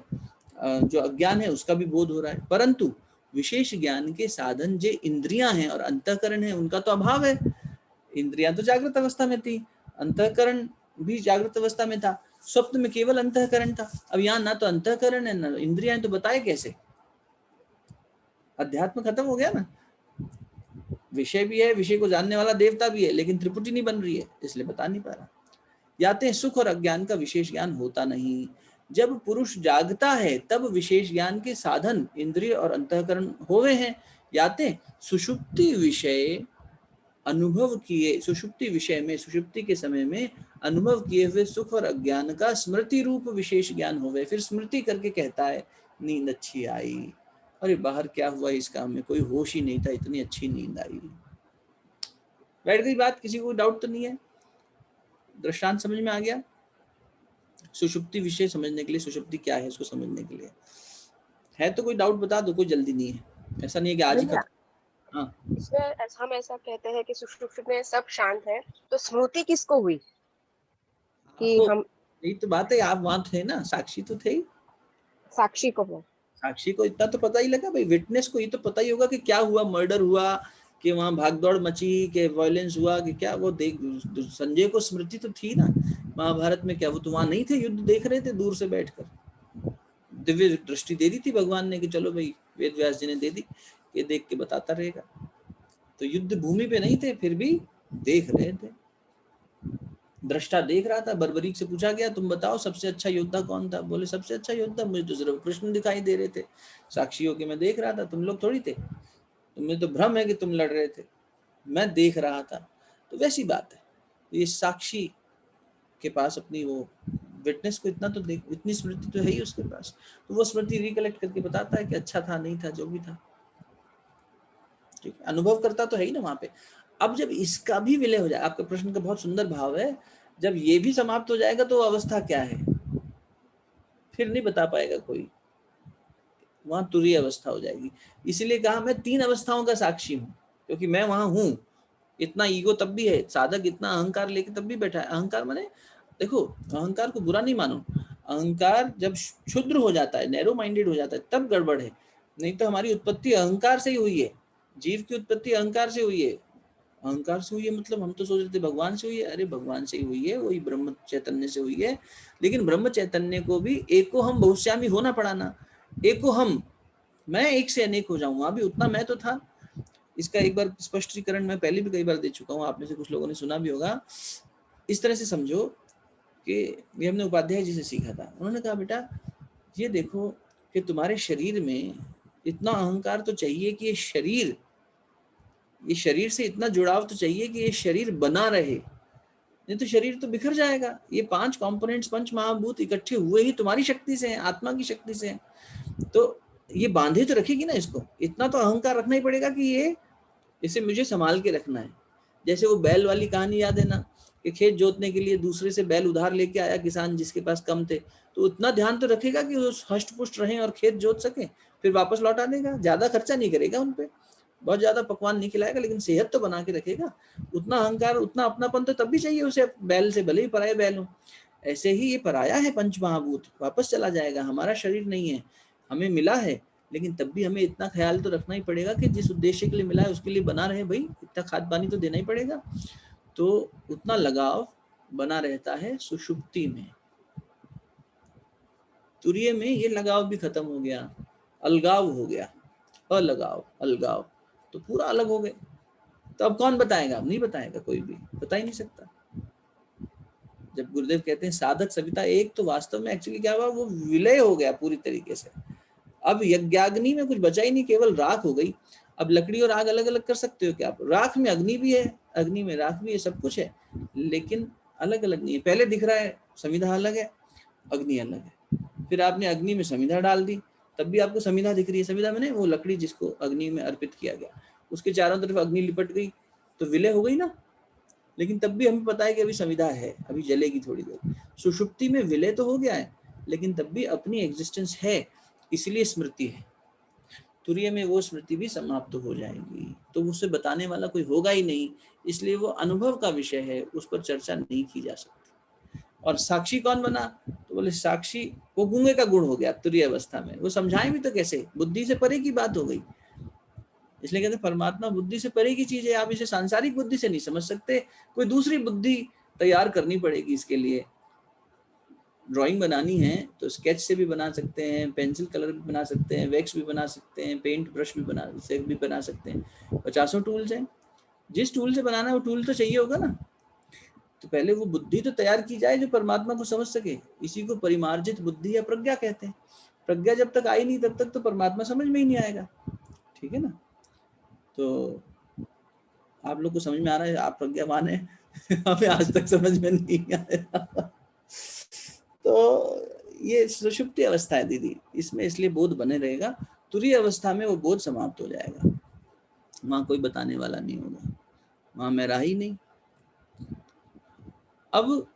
जो अज्ञान है उसका भी बोध हो रहा है। परंतु विशेष ज्ञान के साधन जो इंद्रियां हैं और अंतःकरण है उनका तो अभाव है। इंद्रियां तो जागृत अवस्था में थी, अंतःकरण भी जागृत अवस्था में था, स्वप्न में केवल अंतःकरण था। अब यहाँ ना तो अंतःकरण है ना इंद्रियां, तो बताए कैसे? अध्यात्म खत्म हो गया ना। विषय भी है, विषय को जानने वाला देवता भी है, लेकिन त्रिपुटी नहीं बन रही है, इसलिए बता नहीं पा रहा। याते हैं सुख और अज्ञान का विशेष ज्ञान होता नहीं। जब पुरुष जागता है तब विशेष ज्ञान के साधन इंद्रिय और अंतःकरण होवे हैं। याते सुषुप्ति विषय अनुभव किए, सुषुप्ति विषय में, सुषुप्ति के समय में अनुभव किए हुए सुख और अज्ञान का स्मृति रूप विशेष ज्ञान होवे। फिर स्मृति करके कहता है नींद अच्छी आई, अरे बाहर क्या हुआ इस काम में, कोई होश ही नहीं था, इतनी अच्छी नींद आई। बैठ गई बात, किसी को डाउट तो नहीं है? दृष्टांत समझ में आ गया? सुषुप्ति विषय समझने के लिए, सुषुप्ति क्या है इसको समझने के लिए है तो कोई डाउट बता दो, कोई जल्दी नहीं है, ऐसा नहीं है कि आज ही खत्म। हाँ, इसमें हम ऐसा कहते हैं कि सुषुप्ति में सब शांत है, तो स्मृति किसको हुई कि तो हम, यही तो बात है, आप वहां थे ना, साक्षी तो थे ही। साक्षी को हो, साक्षी को इतना तो पता ही लगा भाई, विटनेस को ये तो पता ही होगा कि क्या हुआ, मर्डर हुआ कि वहां भागदौड़ मची कि वायलेंस हुआ कि क्या, वो देख, संजय को स्मृति तो थी ना महाभारत में। क्या वो तो वहां नहीं थे, युद्ध देख रहे थे दूर से बैठकर, दिव्य दृष्टि दे दी थी भगवान ने कि चलो भाई, वेद व्यास जी ने दे दी, ये देख के बताता रहेगा। तो युद्ध भूमि पे नहीं थे, फिर भी देख रहे थे, दृष्टा देख रहा था। बर्बरीक से पूछा गया तुम बताओ सबसे अच्छा योद्धा कौन था? बोले सबसे अच्छा योद्धा मुझे तो सिर्फ कृष्ण दिखाई दे रहे थे, साक्षियों के मैं देख रहा था, तुम लोग थोड़ी थे, तुम्हें तो भ्रम है कि तुम लड़ रहे थे, मैं देख रहा था। तो वैसी बात है, ये साक्षी के पास अपनी वो विटनेस को इतना तो देख, इतनी स्मृति तो है ही उसके पास, तो वो स्मृति रिकलेक्ट करके बताता है कि अच्छा था, नहीं था, जो भी था। ठीक है, अनुभव करता तो है ही ना वहां पे। अब जब इसका भी विलय हो जाए, आपका प्रश्न का बहुत सुंदर भाव है, जब ये भी समाप्त हो जाएगा तो अवस्था क्या है, फिर नहीं बता पाएगा कोई, वहां तुरीय अवस्था हो जाएगी। इसलिए कहा मैं 3 अवस्थाओं का साक्षी हूं, क्योंकि मैं वहां हूं। इतना ईगो तब भी है, साधक इतना अहंकार लेके तब भी बैठा है। अहंकार माने, देखो अहंकार को बुरा नहीं मानो, अहंकार जब क्षुद्र हो जाता है, नैरो माइंडेड हो जाता है, तब गड़बड़ है। नहीं तो हमारी उत्पत्ति अहंकार से ही हुई है, जीव की उत्पत्ति अहंकार से हुई है। अहंकार से हुई है मतलब हम तो सोच रहे थे भगवान से हुई है, अरे भगवान से ही हुई है, वही ब्रह्म चैतन्य से हुई है। लेकिन ब्रह्म चैतन्य को भी एक को हम बहुश्यामी होना पड़ा ना, एक को हम, मैं एक से अनेक हो जाऊं, वहां भी उतना मैं तो था। इसका एक बार स्पष्टीकरण मैं पहले भी कई बार दे चुका हूँ, आप में से कुछ लोगों ने सुना भी होगा। इस तरह से समझो कि ये हमने उपाध्याय जी से सीखा था, उन्होंने कहा बेटा ये देखो कि तुम्हारे शरीर में इतना अहंकार तो चाहिए कि ये शरीर से इतना जुड़ाव तो चाहिए कि ये शरीर बना रहे, नहीं तो शरीर तो बिखर जाएगा। ये 5 कंपोनेंट्स, पंच महाभूत इकट्ठे हुए ही तुम्हारी शक्ति से हैं, आत्मा की शक्ति से हैं, तो ये बांधे तो रखेगी ना इसको। इतना तो अहंकार रखना ही पड़ेगा कि ये, इसे मुझे संभाल के रखना है। जैसे वो बैल वाली कहानी याद है ना, कि खेत जोतने के लिए दूसरे से बैल उधार लेके आया किसान जिसके पास कम थे, तो उतना ध्यान तो रखेगा कि वो हष्ट पुष्ट रहें और खेत जोत सके, फिर वापस लौटा देगा। ज्यादा खर्चा नहीं करेगा उनपे, बहुत ज्यादा पकवान नहीं खिलाएगा, लेकिन सेहत तो बना के रखेगा। उतना अहंकार, उतना अपनापन तो तब भी चाहिए उसे, बैल से, भले ही पराये बैल हो। ऐसे ही ये पराया है पंच महाभूत, वापस चला जाएगा, हमारा शरीर नहीं है, हमें मिला है, लेकिन तब भी हमें इतना ख्याल तो रखना ही पड़ेगा कि जिस उद्देश्य के लिए मिला है उसके लिए बना रहे भाई, इतना खाद पानी तो देना ही पड़ेगा। तो उतना लगाव बना रहता है सुषुप्ति में। तुरीय में ये लगाव भी खत्म हो गया, अलगाव हो गया, अलगाव अलगाव, तो पूरा अलग हो गए। तो अब कौन बताएगा? अब नहीं बताएगा, कोई भी बता ही नहीं सकता। जब गुरुदेव कहते हैं साधक सविता एक, तो वास्तव में एक्चुअली क्या हुआ, वो विलय हो गया पूरी तरीके से। अब यज्ञाग्नि में कुछ बचा ही नहीं, केवल राख हो गई। अब लकड़ी और आग अलग अलग कर सकते हो क्या आप? राख में अग्नि भी है, अग्नि में राख भी है, सब कुछ है, लेकिन अलग अलग नहीं है। पहले दिख रहा है समिधा अलग है, अग्नि अलग है, फिर आपने अग्नि में समिधा डाल दी, तब भी आपको समिधा दिख रही है। समिधा मैंने वो लकड़ी जिसको अग्नि में अर्पित किया गया, उसके चारों तरफ अग्नि लिपट गई, तो विलय हो गई ना। लेकिन तब भी हमें पता है कि अभी समिधा है, अभी जलेगी थोड़ी देर। सुषुप्ति में विलय तो हो गया है, लेकिन तब भी अपनी एग्जिस्टेंस है, इसलिए स्मृति है। तुरीय में वो स्मृति भी समाप्त हो जाएगी, तो उसे बताने वाला कोई होगा ही नहीं, इसलिए वो अनुभव का विषय है, उस पर चर्चा नहीं की जा सकती। और साक्षी कौन बना? तो बोले साक्षी वो गूंगे का गुण हो गया तुरीय अवस्था में। वो समझाएं भी तो कैसे, बुद्धि से परे की बात हो गई। इसलिए कहते हैं परमात्मा बुद्धि से परे की चीज है, आप इसे सांसारिक बुद्धि से नहीं समझ सकते, कोई दूसरी बुद्धि तैयार करनी पड़ेगी इसके लिए। ड्राइंग बनानी है तो स्केच से भी बना सकते हैं, पेंसिल कलर भी बना सकते हैं, वैक्स भी बना सकते हैं, पेंट ब्रश भी बना सकते हैं। 50 टूल्स हैं, जिस टूल से बनाना है वो टूल तो चाहिए होगा ना। तो पहले वो बुद्धि तो तैयार की जाए जो परमात्मा को समझ सके, इसी को परिमार्जित बुद्धि या प्रज्ञा कहते हैं। प्रज्ञा जब तक आई नहीं तब तक तो परमात्मा समझ में ही नहीं आएगा, ठीक है ना। तो आप लोग को समझ में आ रहा है, आप प्रज्ञावान है हमें आज तक समझ में नहीं आया तो ये सुषुप्ति अवस्था है दीदी, इसमें इसलिए बोध बने रहेगा। तुरीय अवस्था में वो बोध समाप्त हो जाएगा, वहां कोई बताने वाला नहीं होगा, वहां मैं रहा ही नहीं। अब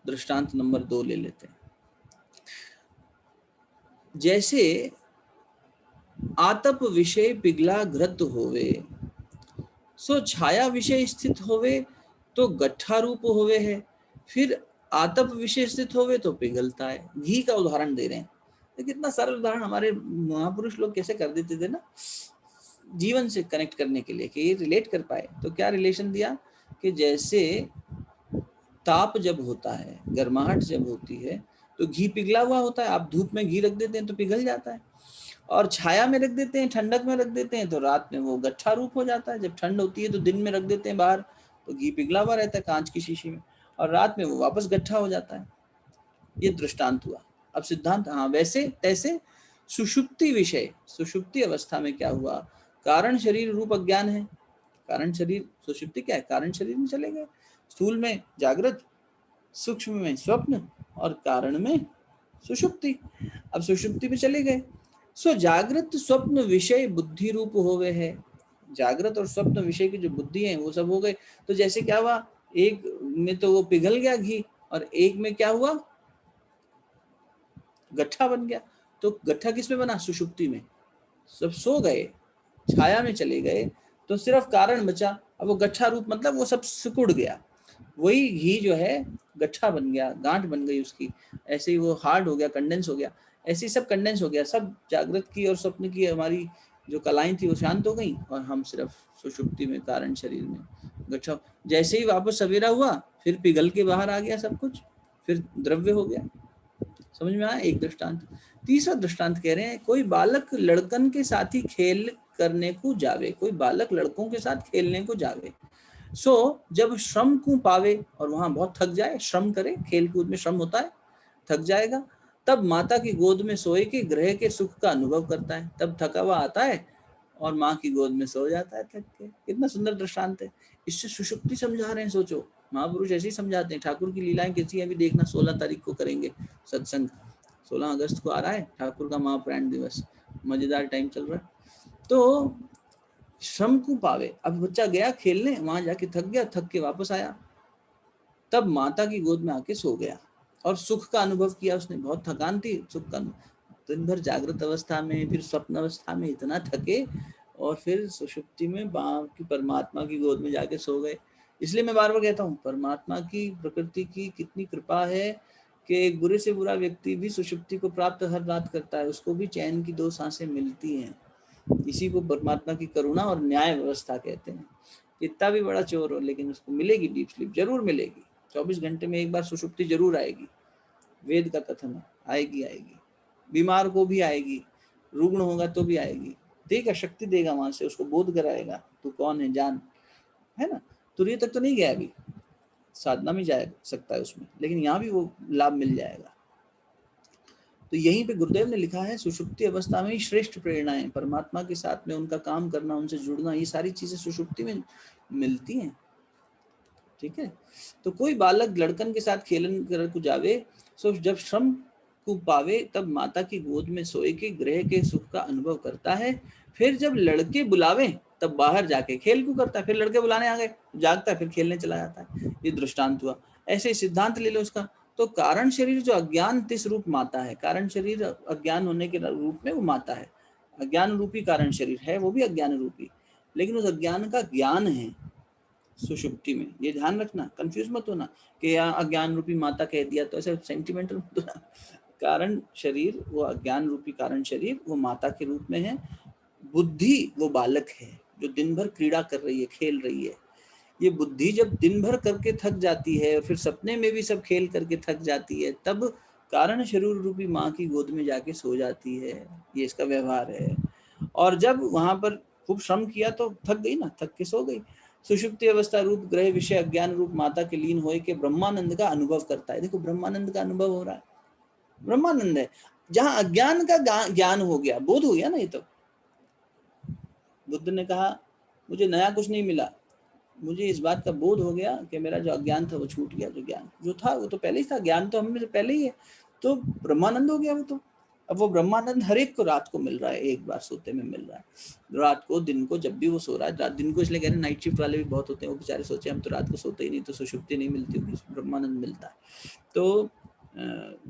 दृष्टांत नंबर 2 ले लेते हैं। जैसे आतप विषय पिघला घृत होवे, सो छाया विषय स्थित होवे तो गट्ठा रूप होवे है, फिर आतप विषय स्थित होवे तो पिघलता है। घी का उदाहरण दे रहे हैं, तो कितना सरल उदाहरण हमारे महापुरुष लोग कैसे कर देते थे ना, जीवन से कनेक्ट करने के लिए कि ये रिलेट कर पाए। तो क्या रिलेशन दिया कि जैसे ताप जब होता है, गर्माहट जब होती है, तो घी पिघला हुआ होता है, आप धूप में घी रख देते हैं तो पिघल जाता है, और छाया में रख देते हैं, ठंडक में रख देते हैं तो रात में वो गट्ठा रूप हो जाता है। जब ठंड होती है तो दिन में रख देते हैं बाहर, तो घी पिघला हुआ रहता है कांच की शीशी में, और रात में वो वापस गट्ठा हो जाता है। ये दृष्टांत हुआ। अब सिद्धांत, हाँ वैसे तैसे सुषुप्ति विषय, सुषुप्ति अवस्था में क्या हुआ, कारण शरीर रूप अज्ञान है। कारण शरीर, सुषुप्ति क्या है, कारण शरीर में चले गए, स्थूल में जागृत, सूक्ष्म में स्वप्न, और कारण में सुषुप्ति। अब सुषुप्ति में चले गए, सो जागृत स्वप्न विषय बुद्धि रूप होवे है। जागृत और स्वप्न विषय की जो बुद्धि है वो सब हो गए। तो जैसे क्या हुआ, एक में तो वो पिघल गया घी, और एक में क्या हुआ, गट्ठा बन गया। तो गट्ठा किस में बना, सुषुप्ति में। सब सो गए, छाया में चले गए, तो सिर्फ कारण बचा। अब वो गट्ठा रूप मतलब वो सब सिकुड़ गया, वही घी जो है गट्ठा बन गया, गांठ बन गई उसकी। ऐसे ही वो हार्ड हो गया, कंडेंस हो गया, ऐसे ही सब कंडेंस हो गया। सब जागृत की और स्वप्न की हमारी जो कलाएं थी वो शांत हो गई, और हम सिर्फ सुषुप्ति में कारण शरीर में गट्ठा। जैसे ही वापस सवेरा हुआ, फिर पिघल के बाहर आ गया सब कुछ, फिर द्रव्य हो गया। समझ में आया एक दृष्टांत। तीसरा दृष्टांत कह रहे हैं, कोई बालक लड़कन के साथ ही खेल करने को जावे, कोई बालक लड़कों के साथ खेलने को जावे, सो जब श्रम को पावे, और वहां बहुत थक जाए, श्रम करे, खेल कूद में श्रम होता है, थक जाएगा, तब माता की गोद में सोए के ग्रह के सुख का अनुभव करता है। तब थका हुआ आता है और माँ की गोद में सो जाता है थक के। कितना सुंदर दृष्टांत है, इससे सुषुप्ति समझा रहे हैं। सोचो, महापुरुष ऐसे ही समझाते हैं। ठाकुर की लीलाएं कैसी है, अभी देखना 16 तारीख को करेंगे सत्संग, 16 अगस्त को आ रहा है ठाकुर का महाप्राण दिवस, मजेदार टाइम चल रहा है। तो श्रम को पावे, अब बच्चा गया खेलने, वहां जाके थक गया, थक के वापस आया, तब माता की गोद में आके सो गया, और सुख का अनुभव किया उसने। बहुत थकान थी, सुख का, दिन भर जागृत अवस्था में, फिर स्वप्न अवस्था में इतना थके, और फिर सुषुप्ति में बाप की परमात्मा की गोद में जाके सो गए। इसलिए मैं बार बार कहता हूँ, परमात्मा की, प्रकृति की कितनी कृपा है कि एक बुरे से बुरा व्यक्ति भी सुषुप्ति को प्राप्त हर रात करता है, उसको भी चैन की 2 सांसें मिलती हैं। इसी को परमात्मा की करुणा और न्याय व्यवस्था कहते हैं। कितना भी बड़ा चोर हो, लेकिन उसको मिलेगी डीप स्लीप, जरूर मिलेगी। 24 घंटे में एक बार सुषुप्ति जरूर आएगी, वेद का कथन है, आएगी आएगी। बीमार को भी आएगी, रुग्ण होगा तो भी आएगी, देगा, शक्ति देगा, वहां से उसको बोध कराएगा, तू कौन है जान, है ना। तुरीय तक तो नहीं गया अभी, साधना में जा सकता है उसमें, लेकिन यहाँ भी वो लाभ मिल जाएगा। तो यहीं पे गुरुदेव ने लिखा है सुषुप्ति अवस्था में ही श्रेष्ठ प्रेरणाएं, परमात्मा के साथ में उनका काम करना, उनसे जुड़ना, ये सारी चीजें सुषुप्ति में मिलती हैं। ठीक है, तो कोई बालक लड़कन के साथ खेलन कर को जावे, सो जब श्रम को पावे तब माता की गोद में सोए के ग्रह के सुख का अनुभव करता है। फिर जब लड़के बुलावे तब बाहर जाके खेल को करता है, फिर लड़के बुलाने आ गए जागता है, फिर खेलने चला जाता है। ये दृष्टांत हुआ। ऐसे सिद्धांत ले लो उसका। तो कारण शरीर जो अज्ञान तिस रूप माता है, कारण शरीर अज्ञान होने के रूप में वो माता है, अज्ञान रूपी कारण शरीर है, वो भी अज्ञान रूपी, लेकिन उस अज्ञान का ज्ञान है सुषुप्ति में। ये ध्यान रखना, कंफ्यूज मत होना कि यहाँ अज्ञान रूपी माता कह दिया तो ऐसे सेंटिमेंटल मत होना। कारण शरीर वो अज्ञान रूपी कारण शरीर वो माता के रूप में है, बुद्धि वो बालक है जो दिन भर क्रीड़ा कर रही है, खेल रही है। ये बुद्धि जब दिन भर करके थक जाती है, फिर सपने में भी सब खेल करके थक जाती है, तब कारण शरीर रूपी माँ की गोद में जाके सो जाती है। ये इसका व्यवहार है। और जब वहां पर खूब श्रम किया तो थक गई ना, थक के सो गई। सुषुप्ति अवस्था रूप ग्रह विषय अज्ञान रूप माता के लीन होए के ब्रह्मानंद का अनुभव करता है। देखो ब्रह्मानंद का अनुभव हो रहा है, ब्रह्मानंद है जहां अज्ञान का ज्ञान हो गया, बोध हो गया ना। ये तो बुद्ध ने कहा मुझे नया कुछ नहीं मिला, मुझे इस बात का बोध हो गया कि मेरा जो अज्ञान था वो छूट गया, जो ज्ञान जो था वो तो पहले ही था, ज्ञान तो हमें पहले ही है, तो ब्रह्मानंद हो गया वो तो। अब वो ब्रह्मानंद हर एक को रात को मिल रहा है, एक बार सोते में मिल रहा है, रात को दिन को जब भी वो सो रहा है। रात दिन को इसलिए कह रहे हैं, नाइट शिफ्ट वाले भी बहुत होते हैं, वो बेचारे सोचे हम तो रात को सोते ही नहीं, तो सुषुप्ति नहीं मिलती होगी, ब्रह्मानंद मिलता है। तो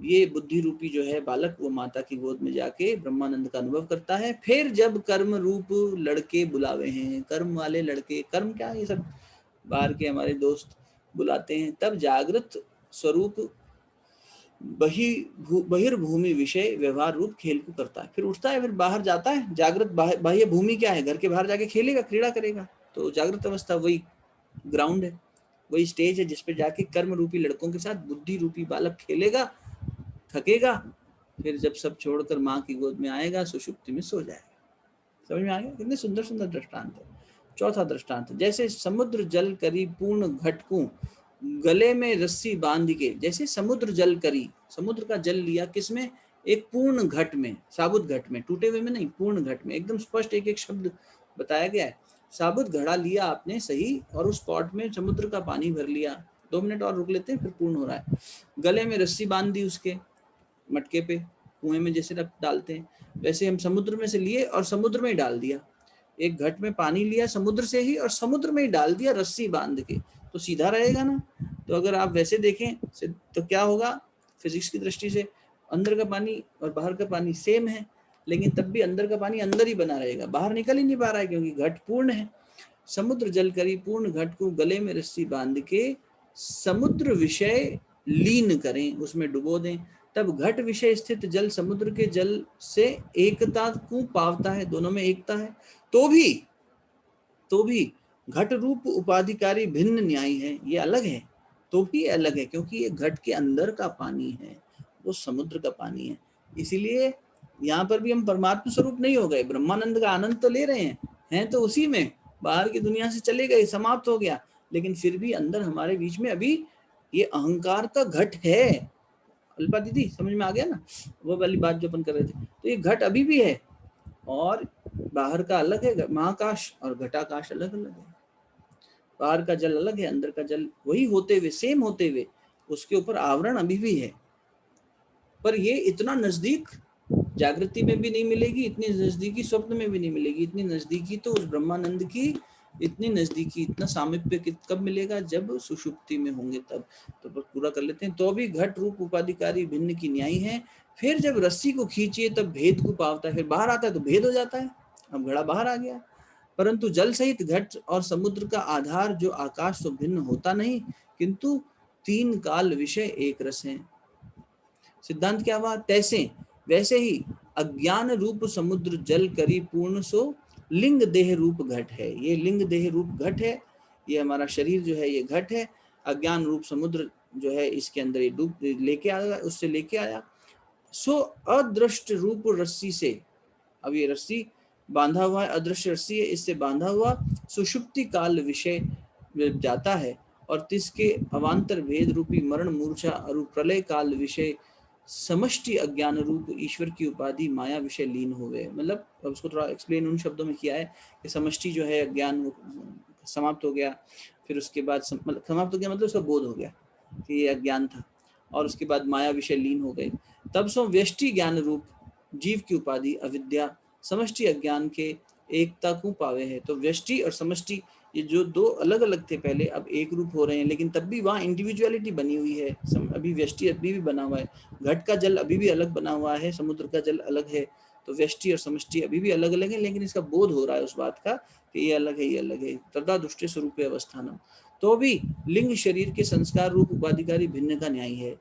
ये बुद्धि रूपी जो है बालक वो माता की गोद में जाके ब्रह्मानंद का अनुभव करता है। फिर जब कर्म रूप लड़के बुलावे हैं, कर्म वाले लड़के, कर्म क्या ये सब बाहर के हमारे दोस्त बुलाते हैं, तब जागृत स्वरूप बहिर्भूमि विषय व्यवहार रूप खेल को करता है। फिर उठता है, फिर बाहर जाता है। जागृत बाह्य भूमि क्या है, घर के बाहर जाके खेलेगा, क्रीड़ा करेगा। तो जागृत अवस्था वही ग्राउंड है, वही स्टेज है जिसपे जाके कर्म रूपी लड़कों के साथ बुद्धि रूपी बालक खेलेगा, थकेगा, फिर जब सब छोड़कर माँ की गोद में आएगा सुषुप्ति में सो जाएगा। समझ में आ गया? कितने सुंदर सुंदर दृष्टांत है। चौथा दृष्टांत, जैसे समुद्र जल करी पूर्ण घटकू गले में रस्सी बांध के। जैसे समुद्र जल करी, समुद्र का जल लिया किसमें, एक पूर्ण घट में, साबुत घट में, टूटे हुए में नहीं, पूर्ण घट में, एकदम स्पष्ट एक एक शब्द बताया गया है। साबुत घड़ा लिया आपने सही, और उस पॉट में समुद्र का पानी भर लिया। 2 मिनट और रुक लेते हैं, फिर पूर्ण हो रहा है। गले में रस्सी बांध दी उसके, मटके पे कुएं में जैसे रख डालते हैं, वैसे हम समुद्र में से लिए और समुद्र में ही डाल दिया। एक घट में पानी लिया समुद्र से ही और समुद्र में ही डाल दिया रस्सी बांध के, तो सीधा रहेगा ना। तो अगर आप वैसे देखें तो क्या होगा, फिजिक्स की दृष्टि से अंदर का पानी और बाहर का पानी सेम है, लेकिन तब भी अंदर का पानी अंदर ही बना रहेगा, बाहर निकल ही नहीं पा रहा है, क्योंकि घट पूर्ण है। समुद्र जल करी पूर्ण घट को गले में रस्सी बांध के समुद्र विषय लीन करें, उसमें डुबो दें, तब घट विषय स्थित जल समुद्र के जल से एकता को पावता है, दोनों में एकता है। तो भी घट रूप उपाधिकारी भिन्न न्याय है, ये अलग है, तो भी अलग है, क्योंकि ये घट के अंदर का पानी है, वो समुद्र का पानी है। इसीलिए यहाँ पर भी हम परमात्मा स्वरूप नहीं हो गए, ब्रह्मानंद का आनंद तो ले रहे हैं तो उसी में, बाहर की दुनिया से चले गए, समाप्त हो गया, लेकिन फिर भी अंदर हमारे बीच में अभी ये अहंकार का घट है। अल्पा दीदी समझ में आ गया ना, वो वाली बात जो अपन कर रहे थे। तो ये घट अभी भी है, और बाहर का अलग है, महाकाश और घटाकाश अलग अलग है। बाहर का जल अलग है, अंदर का जल वही होते हुए, सेम होते हुए, उसके ऊपर आवरण अभी भी है। पर ये इतना नजदीक जागृति में भी नहीं मिलेगी, इतनी नजदीकी स्वप्न में भी नहीं मिलेगी। इतनी नजदीकी तो उस ब्रह्मानंद की, इतनी नजदीकी, इतना सामिप्य कब मिलेगा, जब सुषुप्ति में होंगे तब। तो पूरा कर लेते हैं। तो भी घट रूप उपाधिकारी भिन्न की न्याय है। फिर जब रस्सी को खींचिए तब भेद को पावता है, फिर बाहर आता है तो भेद हो जाता है, अब घड़ा बाहर आ गया। परंतु जल सहित घट और समुद्र का आधार जो आकाश तो भिन्न होता नहीं, किंतु 3 काल विषय एक रस है। सिद्धांत क्या हुआ, तैसे वैसे ही अज्ञान रूप समुद्र जल करी पूर्ण सो लिंग देह रूप घट है। ये लिंग देह रूप घट है, ये हमारा शरीर जो है ये घट है। अज्ञान रूप समुद्र जो है इसके अंदर ये डूब लेके आया, उससे लेके आया। सो अदृष्ट रूप रस्सी से, अब ये रस्सी बांधा हुआ है, अदृश्य रस्सी है, इससे बांधा हुआ सुषुप्ति काल विषय जाता है और तिसके अवान्तर भेद रूपी मरण मूर्छा और प्रलय काल विषय समष्टि अज्ञान रूप ईश्वर की उपाधि माया विषय लीन हो गए। मतलब उसको थोड़ा एक्सप्लेन उन शब्दों में किया है कि समष्टि जो है अज्ञान वो समाप्त हो गया, फिर उसके बाद समाप्त हो गया मतलब उसका बोध हो गया कि ये अज्ञान था, और उसके बाद माया विषय लीन हो गए। तब सो व्यष्टि ज्ञान रूप जीव की उपाधि अविद्या समष्टि अज्ञान के एकता को पावे है। तो व्यष्टि और समष्टि ये जो दो अलग अलग थे पहले, अब एक रूप हो रहे हैं, लेकिन तब भी वहाँ इंडिविजुअलिटी बनी हुई है। अभी व्यष्टि अभी भी बना हुआ है, घट का जल अभी भी अलग बना हुआ है, समुद्र का जल अलग है। तो व्यष्टि और समष्टि अभी भी अलग अलग है, लेकिन इसका बोध हो रहा है उस बात का कि ये अलग है, ये अलग है। तदा दुष्टे स्वरूप अवस्थानम। तो भी लिंग शरीर के संस्कार रूप उपाधिकारी भिन्न का न्याय है।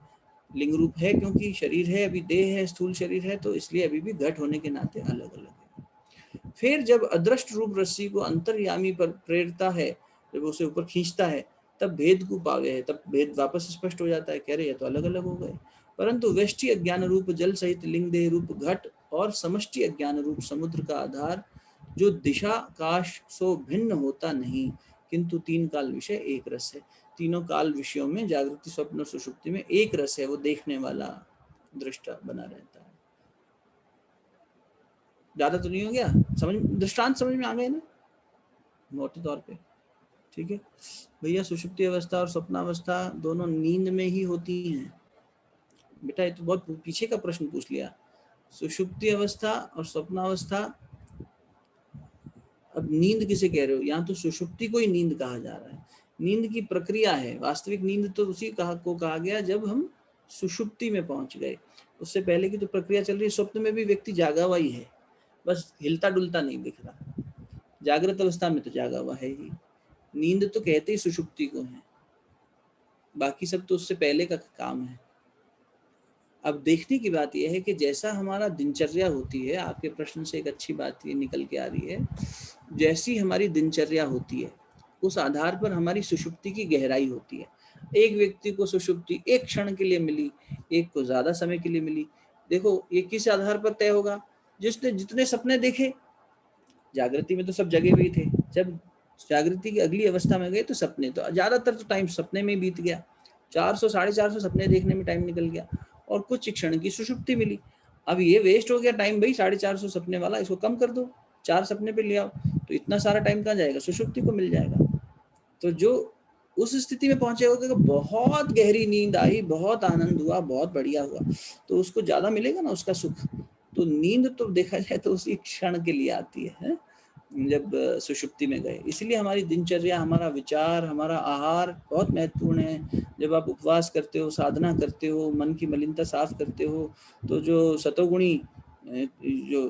लिंग रूप है क्योंकि शरीर है, अभी देह है, स्थूल शरीर है, तो इसलिए अभी भी घट होने के नाते अलग अलग है। फिर जब अदृष्ट रूप रस्सी को अंतर्यामी पर प्रेरता है, जब उसे ऊपर खींचता है, तब भेद को पावे है, तब भेद वापस स्पष्ट हो जाता है, कह रहे हैं तो अलग अलग हो गए। परंतु व्यष्टि अज्ञान रूप जल सहित लिंग देह रूप घट और समष्टि अज्ञान रूप समुद्र का आधार जो दिशा काश सो भिन्न होता नहीं, किंतु तीन काल विषय एक रस है। तीनों काल विषयों में जागृति स्वप्न और सुषुप्ति में एक रस है, वो देखने वाला दृष्टा बना रहता है। ज्यादा तो नहीं हो गया समझ, दृष्टांत समझ में आ गए ना मोटे तौर पे? ठीक है भैया, सुषुप्ति अवस्था और स्वप्नावस्था दोनों नींद में ही होती हैं बेटा। ये तो बहुत पीछे का प्रश्न पूछ लिया। सुषुप्ति अवस्था और स्वप्नावस्था, अब नींद किसे कह रहे हो? यहाँ तो सुषुप्ति को ही नींद कहा जा रहा है। नींद की प्रक्रिया है, वास्तविक नींद तो उसी को कहा गया जब हम सुषुप्ति में पहुंच गए। उससे पहले की तो प्रक्रिया चल रही है। स्वप्न में भी व्यक्ति जागा हुआ ही है, बस हिलता डुलता नहीं दिख रहा। जागृत अवस्था में तो जागा हुआ है ही। नींद तो कहते ही सुषुप्ति को है, बाकी सब तो उससे पहले का काम है। अब देखने की बात यह है कि जैसा हमारा दिनचर्या होती है, आपके प्रश्न से एक अच्छी बात ये निकल के आ रही है, जैसी हमारी दिनचर्या होती है उस आधार पर हमारी सुषुप्ति की गहराई होती है। एक व्यक्ति को सुषुप्ति एक क्षण के लिए मिली, एक को ज्यादा समय के लिए मिली। देखो ये किस आधार पर तय होगा? जिसने जितने सपने देखे, जागृति में तो सब जगे हुए थे, जब जागृति की अगली अवस्था में गए तो सपने, तो ज्यादातर तो टाइम सपने में बीत गया। 400 450 सपने देखने में टाइम निकल गया, और कुछ क्षण की सुषुप्ति मिली। अब ये वेस्ट हो गया टाइम भाई, 450 सपने वाला, इसको कम कर दो, 4 सपने पे ले आओ, तो इतना सारा टाइम कहाँ जाएगा? सुषुप्ति को मिल जाएगा। तो जो उस स्थिति में पहुंचे होगा, बहुत गहरी नींद आई, बहुत आनंद हुआ, बहुत बढ़िया हुआ, तो उसको ज्यादा मिलेगा ना उसका सुख। तो नींद तो देखा जाए तो उसी क्षण के लिए आती है जब सुषुप्ति में गए। इसलिए हमारी दिनचर्या, हमारा विचार, हमारा आहार बहुत महत्वपूर्ण है। जब आप उपवास करते हो, साधना करते हो, मन की मलिनता साफ करते हो, तो जो सतोगुणी जो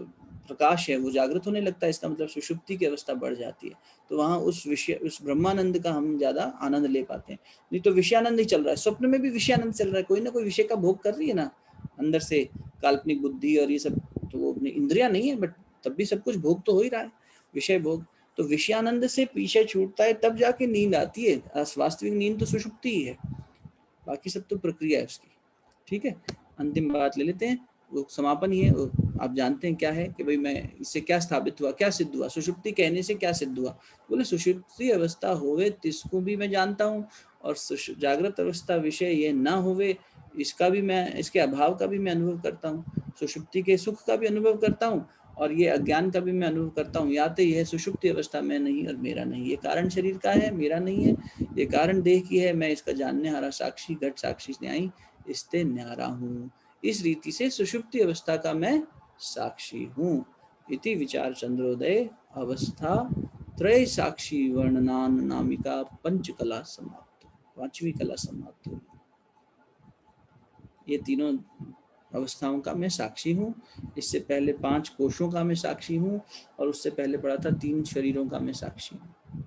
प्रकाश है वो जागृत होने लगता है। इसका मतलब सुषुप्ति की अवस्था बढ़ जाती है, तो वहाँ उस विषय, उस ब्रह्मानंद का हम ज्यादा आनंद ले पाते हैं। नहीं तो विषयानंद ही चल रहा है, स्वप्न में भी विषयानंद चल रहा है, कोई ना कोई विषय का भोग कर रही है ना अंदर से, काल्पनिक बुद्धि और ये सब। तो वो अपनी इंद्रियां नहीं है, बट तब भी सब कुछ भोग तो हो ही रहा है, विषय भोग। तो विषयानंद से पीछे छूटता है, तब जाके नींद आती है। वास्तविक नींद तो सुषुप्ति ही है, बाकी सब तो प्रक्रिया है उसकी। ठीक है, अंतिम बात ले लेते हैं, वो समापन ही है। वो आप जानते हैं क्या है कि भाई मैं इससे क्या स्थापित हुआ, क्या सिद्ध हुआ, सुषुप्ति कहने से क्या सिद्ध हुआ? बोले सुषुप्ति अवस्था होवे तिसको भी मैं जानता हूँ, और जागृत अवस्था विषय ये ना होवे इसका भी मैं, इसके अभाव का भी मैं अनुभव करता हूँ। सुषुप्ति के सुख का भी अनुभव करता हूँ, और ये अज्ञान का भी मैं अनुभव करता हूँ। याते यह सुषुप्ति अवस्था में नहीं और मेरा नहीं, ये कारण शरीर का है, मेरा नहीं है। ये कारण देह की है, मैं इसका जानने हारा साक्षी, घट साक्षी न्यायी, इसते न्यारा हूँ। इस रीति से सुषुप्ति अवस्था का मैं साक्षी हूँ। इति विचार चंद्रोदय अवस्था त्रय साक्षी वर्णनान नामिका पंच कला समाप्त, पांचवी कला समाप्त हुई। ये तीनों अवस्थाओं का मैं साक्षी हूँ। इससे पहले 5 कोशों का मैं साक्षी हूँ, और उससे पहले पढ़ा था 3 शरीरों का मैं साक्षी हूँ।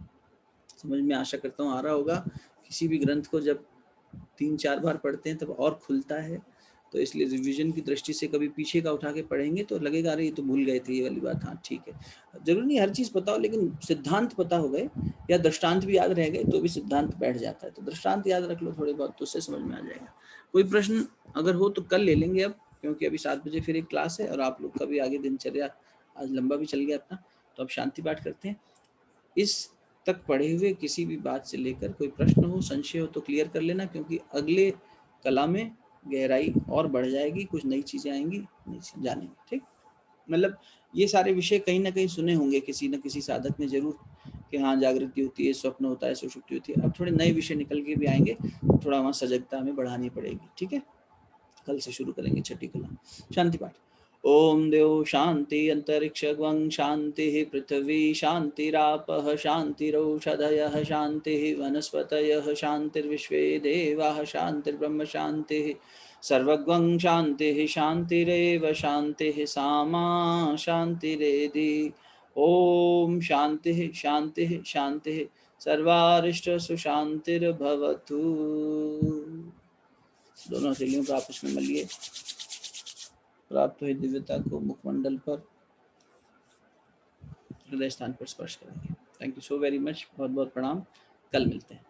समझ में आशा करता हूँ आ रहा होगा। किसी भी ग्रंथ को जब 3-4 बार पढ़ते हैं तब और खुलता है, तो इसलिए रिवीजन की दृष्टि से कभी पीछे का उठा के पढ़ेंगे तो लगेगा अरे ये तो भूल गए थे ये वाली बात। हाँ ठीक है, जरूरी नहीं हर चीज़ पता हो, लेकिन सिद्धांत पता हो गए या दृष्टांत भी याद रह गए तो भी सिद्धांत बैठ जाता है। तो दृष्टांत याद रख लो थोड़े बहुत, तो उससे समझ में आ जाएगा। कोई प्रश्न अगर हो तो कल ले लेंगे अब, क्योंकि अभी 7 बजे फिर एक क्लास है, और आप लोग का भी आगे दिनचर्या आज लंबा भी चल गया अपना, तो अब शांति पाठ करते हैं। इस तक पढ़े हुए किसी भी बात से लेकर कोई प्रश्न हो, संशय हो तो क्लियर कर लेना, क्योंकि अगले कला में गहराई और बढ़ जाएगी, कुछ नई चीजें आएंगी, नहीं जानेंगे। ठीक, मतलब ये सारे विषय कहीं ना कहीं सुने होंगे किसी न किसी साधक ने जरूर, कि हाँ जागृति होती है, स्वप्न होता है, सुषुप्ति होती है। अब थोड़े नए विषय निकल के भी आएंगे, तो थोड़ा वहाँ सजगता हमें बढ़ानी पड़ेगी। ठीक है, कल से शुरू करेंगे छठी कला। शांति पाठ। ओम देव शांति अंतरिक्ष गं शांति पृथ्वी शांतिरापः शांतिरौषधयः शांति वनस्पतयः शांतिर्विश्वे देवाः शांतिर्ब्रह्म शांति सर्वगं शांति शांतिरेव शांति सामा शांतिरेधि। ओम शांति शांति शांति सर्वारिष्ट सुशांतिर्भवतु। दोनों हथेलियों को आपस में मलिए। प्राप्त हुई दिव्यता को मुखमंडल पर, हृदय स्थान पर स्पर्श करेंगे। Thank you so very much, बहुत बहुत प्रणाम। कल मिलते हैं।